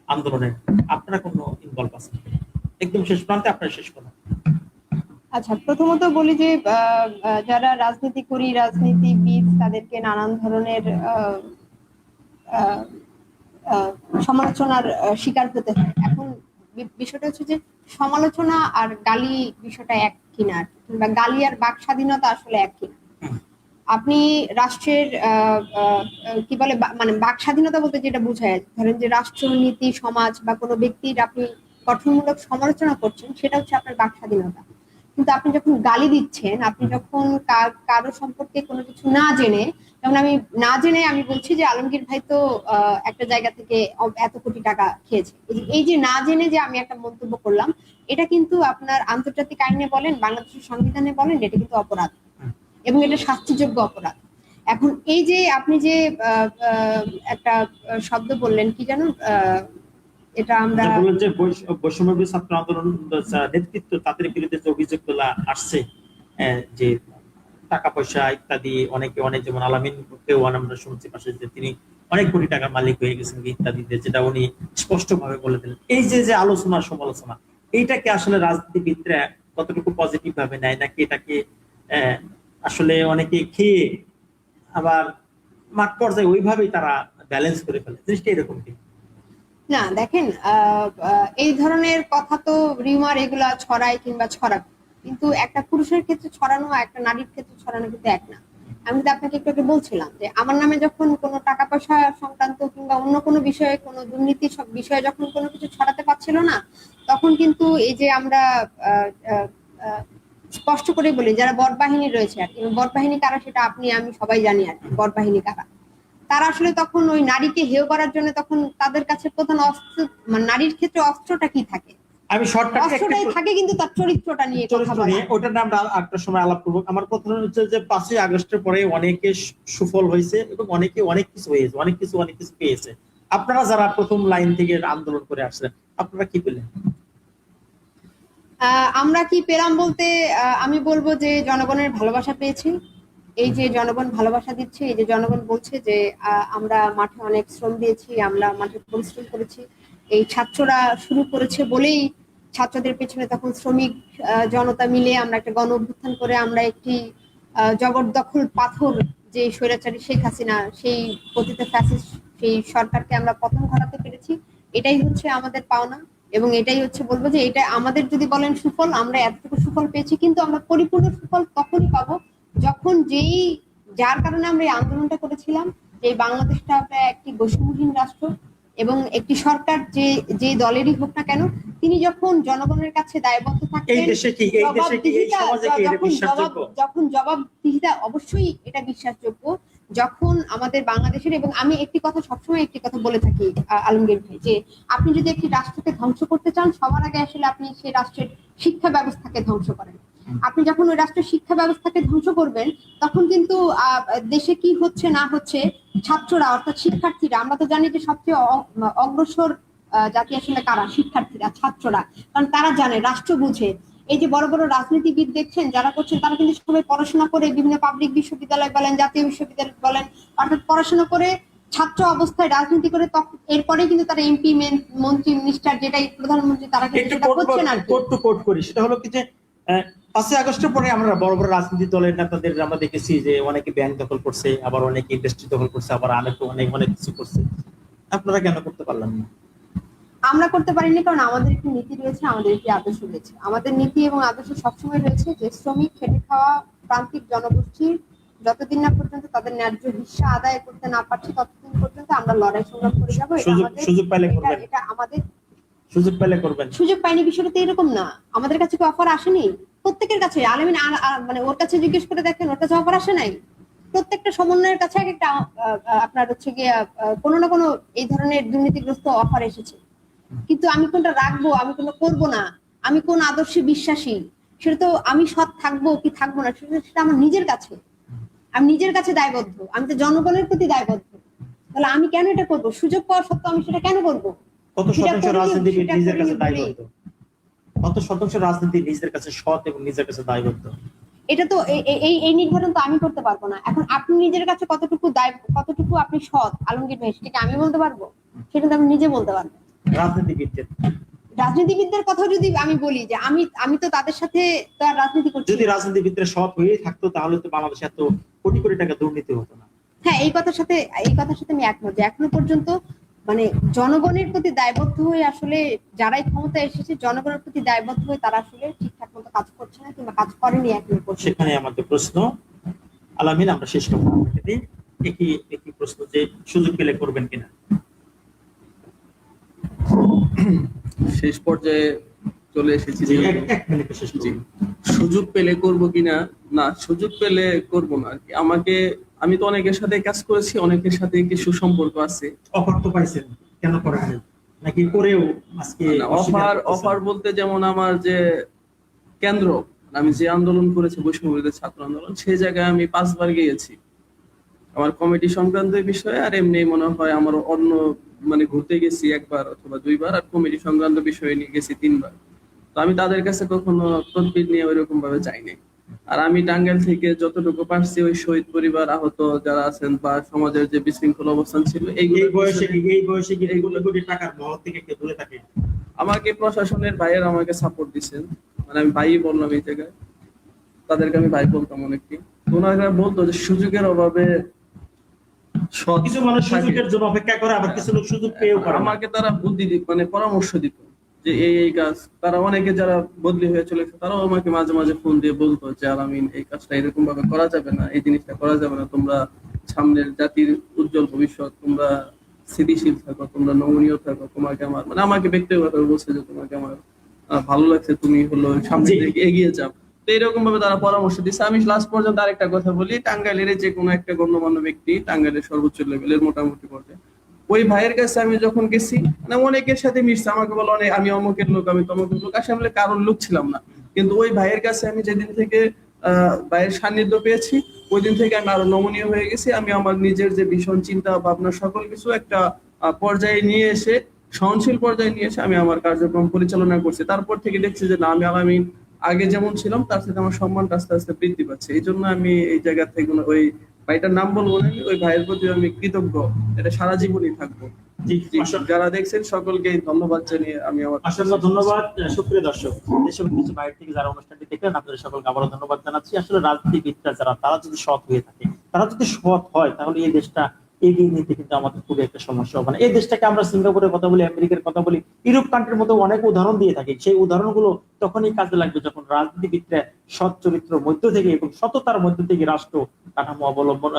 আন্দোলনের, আপনারা কোনো ইনভলভ আছেন? একদম শেষ প্রান্তে আপনার শেষ কথা। আচ্ছা, প্রথমত বলি যে যারা রাজনীতি করি, রাজনীতিবিদ, তাদেরকে নানান ধরনের আহ, আহ, সমালোচনার শিকার হতে হয়। এখন বিষয়টা হচ্ছে যে সমালোচনা আর গালি বিষয়টা এক কিনা, কিংবা গালি আর বাক স্বাধীনতা আসলে এক কিনা। আপনি রাষ্ট্রের কি বলে মানে বাক স্বাধীনতা বলতে যেটা বোঝায়, ধরেন যে রাষ্ট্রনীতি, সমাজ বা কোনো ব্যক্তির আপনি গঠনমূলক সমালোচনা করছেন, সেটা হচ্ছে আপনার বাক স্বাধীনতা। কিন্তু আপনি যখন গালি দিচ্ছেন, আপনি যখন কারো সম্পর্কে কোনো কিছু না জেনে, যেমন আমি বলছি যে আলমগীর ভাই তো একটা জায়গা থেকে এত কোটি টাকা খেয়েছে, এই যে না জেনে যে আমি একটা মন্তব্য করলাম, এটা কিন্তু আপনার আন্তর্জাতিক আইনে বলেন, বাংলাদেশের সংবিধানে বলেন, এটা কিন্তু অপরাধ এবং এটা শাস্তিযোগ্য অপরাধ। এখন এই যে আপনি যে একটা শব্দ বললেন, কি জানো, এটা আমরা বললেন যে বৈষম্যবিরোধী ছাত্র আন্দোলন নেতৃত্ব তাদের বিরুদ্ধে যে অভিযোগ তোলা আসছে, যে টাকা পয়সা ইত্যাদি, অনেক যেমন আলামিনকেও আমরা শুনছি পাশে যে তিনি অনেক কোটি টাকার মালিক হয়ে গেছেন ইত্যাদি, যেটা উনি স্পষ্ট ভাবে বলে দিলেন। এই যে আলোচনা সমালোচনা, এইটাকে আসলে রাজনীতিবিদরা কতটুকু পজিটিভ ভাবে নেয়, নাকি এটাকে আসলে অনেকে খেয়ে আবার মাঠ পর্যায়ে ওইভাবেই তারা ব্যালেন্স করে ফেলে? জিনিসটা এরকম কি? না, দেখেন, এই ধরনের কথা তো রিউমার এগুলা ছড়ায় কিংবা ছড়াবে, কিন্তু একটা পুরুষের ক্ষেত্রে ছড়ানো আর একটা নারীর ক্ষেত্রে ছড়ানো কিন্তু এক না। আমি তো আপনাকে একটু আগে বলছিলাম যে আমার নামে যখন কোনো টাকা পয়সা সংক্রান্ত কিংবা অন্য কোনো বিষয়ে, কোনো দুর্নীতি সব বিষয়ে যখন কোনো কিছু ছড়াতে পারছিল না, তখন কিন্তু এই যে আমরা স্পষ্ট করে বলি, যারা বরবাহিনী রয়েছে আর কি, বরবাহিনী কারা সেটা আপনি আমি সবাই জানি আর কি, বরবাহিনী কারা, তারা আসলে তখন ওই নারীকে হেয় করার জন্য তখন তাদের কাছে প্রধান অস্ত্র, মানে নারীর ক্ষেত্রে অস্ত্রটা কি থাকে? আমি অস্ত্রটাই থাকে কিন্তু তার চরিত্রটা নিয়ে কথা বলা। ওটা নিয়ে আমরা একটা সময় আলাপ করবো। আমার প্রথম হচ্ছে যে 5ই আগস্টের পরে অনেকে সুফল হয়েছে এবং অনেকে অনেক কিছু হয়েছে, অনেক কিছু পেয়েছে। আপনারা যারা প্রথম লাইন থেকে আন্দোলন করে আসছেন, আপনারা কি পেলেন? আমরা কি পেলাম বলতে আমি বলবো যে জনগণের ভালোবাসা পেয়েছি। এই যে জনগণ ভালোবাসা দিচ্ছে, এই যে জনগণ বলছে যে আমরা মাঠে অনেক শ্রম দিয়েছি, আমরা মাঠে পরিশ্রম করেছি, এই ছাত্ররা শুরু করেছে বলেই ছাত্রদের পেছনে তখন শ্রমিক জনতা মিলে আমরা একটা গণ অভ্যুত্থান করে আমরা একটি জবরদখল পাথর, যে স্বৈরাচারী শেখ হাসিনা, সেই পতিত ফ্যাসিস্ট সেই সরকারকে আমরা পতন ঘটাতে পেরেছি। এটাই হচ্ছে আমাদের পাওনা। এবং এটাই হচ্ছে বলবো যে এটা আমাদের যদি বলেন সুফল, আমরা এতটুকু সুফল পেয়েছি, কিন্তু আমরা পরিপূর্ণ সুফল তখনই পাবো যখন যার কারণে আমরা এই আন্দোলনটা করেছিলাম, যে বাংলাদেশটা একটি বৈষম্যহীন রাষ্ট্র এবং একটি সরকার যে দলেরই হোক না কেন, তিনি যখন জনগণের কাছে দায়বদ্ধ এই থাকবেন, দেশে কি এই সমাজে কি এটা বিশ্বাসযোগ্য? যখন জবাবদিহিতা, অবশ্যই এটা বিশ্বাসযোগ্য। যখন আমাদের বাংলাদেশের, এবং আমি একটি কথা সবসময় একটি কথা বলে থাকি আলমগীর ভাই, যে আপনি যদি একটি রাষ্ট্রকে ধ্বংস করতে চান, সবার আগে আসলে আপনি সেই রাষ্ট্রের শিক্ষা ব্যবস্থাকে ধ্বংস করেন। আপনি যখন ওই রাষ্ট্রের শিক্ষা ব্যবস্থাকে ধ্বংস করবেন, তখন কিন্তু দেশে কি হচ্ছে না হচ্ছে, ছাত্ররা অর্থাৎ শিক্ষার্থীরা, আমরা তো জানি যে সবচেয়ে অগ্রসর জাতি আসলে কারা? শিক্ষার্থীরা, ছাত্ররা। কারণ তারা জানে, রাষ্ট্র বুঝে। এই যে বড় বড় রাজনীতিবিদ দেখছেন যারা করছেন, তারা কিন্তু সবাই পড়াশোনা করে, বিভিন্ন পাবলিক বিশ্ববিদ্যালয় বলেন, জাতীয় বিশ্ববিদ্যালয় বলেন, অর্থাৎ পড়াশোনা করে ছাত্র অবস্থায় রাজনীতি করে, এরপরে কিন্তু তারা এমপি, মন্ত্রী, মিনিস্টার, যেটাই প্রধানমন্ত্রী, তারা কিন্তু একটু সেটা করছেন আর কি। কোট টু কোট করি, সেটা হলো কি যে 5ই আগস্টের পরে আমরা বড় বড় রাজনৈতিক দলের নেতাদের আমরা দেখেছি যে অনেকে ব্যাংক দখল করছে, আবার অনেকে ইন্ডাস্ট্রি দখল করছে, আবার অনেক অনেক কিছু করছে। আপনারা কেন করতে পারলেন না? আমরা করতে পারিনি কারণ আমাদের একটি নীতি রয়েছে, আমাদের একটি আদর্শ রয়েছে। আমাদের নীতি এবং আদর্শ সবসময় রয়েছে যে শ্রমিক, খেটে খাওয়া প্রান্তিক জনগোষ্ঠীর যতদিন না পর্যন্ত তাদের ন্যায্য হিস্সা আদায় করতে না পারছে, ততদিন পর্যন্ত আমরা লড়াই সংগ্রাম করে যাবো। সুযোগ পাইলে করবেন, এটা আমাদের সুযোগ পাইলে করবেন। সুযোগ পাইনি বিষয়টা তো এরকম না, আমাদের কাছে কি অফার আসেনি? প্রত্যেকের কাছে, আলামিন মানে ওর কাছে জিজ্ঞেস করে দেখেন, ওর কাছে অফার আসে নাই? প্রত্যেকটা সমন্বয়ের কাছে একটা আপনার হচ্ছে গিয়ে কোনো না কোনো এই ধরনের দুর্নীতিগ্রস্ত অফার এসেছে। কিন্তু আমি কোনটা রাখবো, আমি কোনটা করবো না, আমি কোন আদর্শে বিশ্বাসী, সেটা তো আমি সৎ থাকবো কি থাকবো না, সেটা আমার নিজের কাছে। আমি নিজের কাছে দায়বদ্ধ, আমি তো জনগণের প্রতি দায়বদ্ধ। তাহলে আমি কেন এটা করবো? সুযোগ পাওয়া সত্ত্বেও আমি সেটা কেন করবো? কত শতাংশ রাজনীতিবিদ নিজের কাছে দায়বদ্ধ? কত শতাংশ রাজনীতি নিজের কাছে সৎ এবং নিজের কাছে দায়বদ্ধ? এটা তো এই নির্ধারণ তো আমি করতে পারবো না। এখন আপনি নিজের কাছে কতটুকু আপনি সৎ আলমগীর ভাই, সেটাকে আমি বলতে পারবো? সেটা তো আমি নিজে বলতে পারবো। রাজনীতিবিদদের কথা যদি আমি বলি, যে আমি তো তাদের সাথে তো আর রাজনীতি করছি। যদি রাজনীতিবিদরা সৎ হয়ে থাকতো তাহলে তো বাংলাদেশে এত কোটি কোটি টাকা দুর্নীতি হতো না। হ্যাঁ, এই কথার সাথে আমি একমত যে এখনো পর্যন্ত মানে জনগণের প্রতি দায়বদ্ধ হয়ে আসলে যারাই ক্ষমতায় এসেছে, জনগণের প্রতি দায়বদ্ধ হয়ে তারা আসলে ঠিকঠাক মতো কাজ করছে না, কিংবা কাজ করেনি এখনো পর্যন্ত। সেখানে আমাদের প্রশ্ন, আলামিন, আমরা শেষ করবো আপনাকে দিই একই প্রশ্ন, যে সুযোগ পেলে করবেন কিনা? শেষ পর্যায়ে চলে এসেছি। এক মিনিটে শেষ করুন। সুযোগ পেলে করব কিনা? না, সুযোগ পেলে করব না আর কি। আমি তো অনেকের সাথে কাজ করেছি, অনেকের সাথে কি সুসম্পর্ক আছে। অফার তো পাইছেন, কেন করেন নাকি করেও আজকে অফার বলতে, যেমন আমার যে কেন্দ্র, আমি যে আন্দোলন করেছি বৈষম্যবিরোধী ছাত্র আন্দোলন, সেই জায়গায় আমি 5 বার গিয়েছি আমার কমিটি সংক্রান্ত বিষয়ে। আর এমনি মনে হয় আমার অন্য মানে ঘুরতে গেছি 1 বার অথবা 2 বার, আর কমিটি সংক্রান্ত বিষয়ে নিয়ে গেছি 3 বার। তো আমি তাদের কাছে কখনো তদবির নিয়ে ওইরকম ভাবে যাইনি। আর আমি টাঙ্গাইল থেকে যতটুকু পারছি ওই শহীদ পরিবার, আহত যারা আছেন, বা সমাজের যে বিশৃঙ্খল অবস্থান ছিল, এই বয়সে এগুলো কোটি টাকার মহল থেকে কেউ দূরে থাকে? আমাকে প্রশাসনের ভাইয়ের আমাকে সাপোর্ট দিচ্ছেন, মানে আমি ভাই বললাম এই জায়গায়, তাদেরকে আমি ভাই বলতাম অনেককে। ওনারা বলতো যে সুযোগের অভাবে কিছু মানুষ সুযোগের জন্য অপেক্ষা করে, আবার কিছু লোক সুযোগ পেয়েও করে। আমাকে তারা বুদ্ধি দিত, মানে পরামর্শ দিত যে এই কাজ। তারা অনেকে যারা বদলি হয়ে চলেছে, তারাও আমাকে মাঝে মাঝে ফোন দিয়ে বলতো যে আলামিন, এই কাজটা এরকম ভাবে করা যাবে না, এই জিনিসটা করা যাবে না, তোমরা সামনের জাতির উজ্জ্বল ভবিষ্যৎ, তোমরা স্থিতিশীল থাকো, তোমরা নমনীয় থাকো। তোমাকে আমার, মানে আমাকে ব্যক্তিগতভাবে বলছে যে তোমাকে আমার ভালো লাগছে, তুমি হলো সামনের দিকে এগিয়ে যাও। তো এরকম ভাবে তারা পরামর্শ দিচ্ছে। আমি লাস্ট পর্যন্ত আরেকটা কথা বলি, টাঙ্গাইলের যে কোনো একটা গণ্যমান্য ব্যক্তি, টাঙ্গাইলের সর্বোচ্চ লেভেলের মোটামুটি পর্যায়ে, ওই ভাইয়ের কাছে আমি যখন গেছি, মানে অনেকের সাথে মিশছে, আমাকে বলো অনেক আমি অমুকের লোক, আমি তমুকের লোক, আসলে কারোর লোক ছিলাম না। কিন্তু ওই ভাইয়ের কাছে আমি যেদিন থেকে ভাইয়ের সান্নিধ্য পেয়েছি, ওই দিন থেকে আমি আরো নমনীয় হয়ে গেছি। আমি আমার নিজের যে ভীষণ চিন্তা ভাবনা সকল কিছু একটা পর্যায়ে নিয়ে এসে, সহনশীল পর্যায়ে নিয়ে এসে আমি আমার কার্যক্রম পরিচালনা করছি। তারপর থেকে দেখছি যে না, আমি আলামিন আগে যেমন ছিলাম তার সাথে আমার সম্মানটা আস্তে আস্তে বৃদ্ধি পাচ্ছে। এই জন্য আমি এই জায়গা থেকে ওই ভাইটার নাম বলবো না, ওই ভাইয়ের প্রতি আমি কৃতজ্ঞ, এটা সারা জীবনই থাকবো। যারা দেখছেন সকলকে ধন্যবাদ জানিয়ে আমি আমার অসংখ্য ধন্যবাদ। সুপ্রিয় দর্শক, দেশের কিছু বাইরে থেকে যারা অনুষ্ঠানটি দেখলেন, আপনাদের সকলকে আবারও ধন্যবাদ জানাচ্ছি। আসলে রাজনীতিবিদরা যারা, তারা যদি সৎ হয়ে থাকে, তারা যদি সৎ হয়, তাহলে এই দেশটা এগিয়ে নিতে কিন্তু আমাদের খুবই একটা সমস্যা হবে না। এই দেশটাকে আমরা সিঙ্গাপুরের কথা বলি, আমেরিকার কথা বলি, ইউরোপ কান্ট্রির মতো অনেক উদাহরণ দিয়ে থাকি। সেই উদাহরণগুলো তখনই কাজে লাগবে যখন রাজনীতিবিদরা সৎ চরিত্র মধ্য থেকে এবং সততার মধ্য থেকে রাষ্ট্র কাঠামো অবলম্বন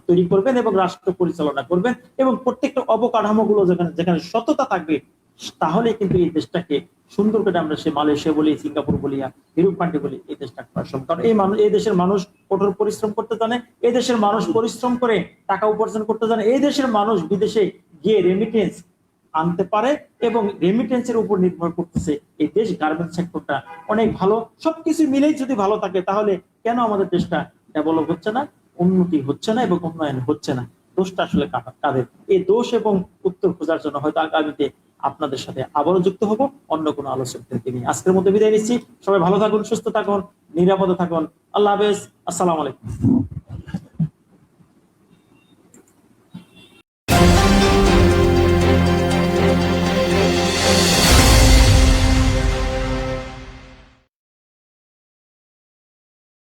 তৈরি করবেন এবং রাষ্ট্র পরিচালনা করবেন, এবং প্রত্যেকটা অবকাঠামো গুলো যেখানে যেখানে সততা থাকবে, তাহলে কিন্তু এই দেশটাকে সুন্দর করে আমরা সে মালয়েশিয়া বলি, সিঙ্গাপুর বলি, ইউরোপ কান্ট্রি বলি, এই দেশটা করা সম্ভব। কারণ এই দেশের মানুষ কঠোর পরিশ্রম করতে জানে, এই দেশের মানুষ পরিশ্রম করে টাকা উপার্জন করতে জানে, এই দেশের মানুষ বিদেশে গিয়ে রেমিটেন্স আনতে পারে এবং রেমিটেন্সের উপর নির্ভর করতেছে এই দেশ। গার্মেন্টস সেক্টরটা অনেক ভালো। সবকিছু মিলেই যদি ভালো থাকে, তাহলে কেন আমাদের দেশটা ডেভেলপ হচ্ছে না, উন্নতি হচ্ছে না এবং উন্নয়ন হচ্ছে না? দোষটা আসলে কাদের? এই দোষ এবং উত্তর খোঁজার জন্য হয়তো আগামীতে আপনাদের সাথে আবারও যুক্ত হব অন্য কোনো আলোচকদেরকে নিয়ে। আজকের মধ্যে বিদায় নিচ্ছি। সবাই ভালো থাকুন, সুস্থ থাকুন, নিরাপদে থাকুন। আল্লাহ হাফেজ। আসসালামু আলাইকুম।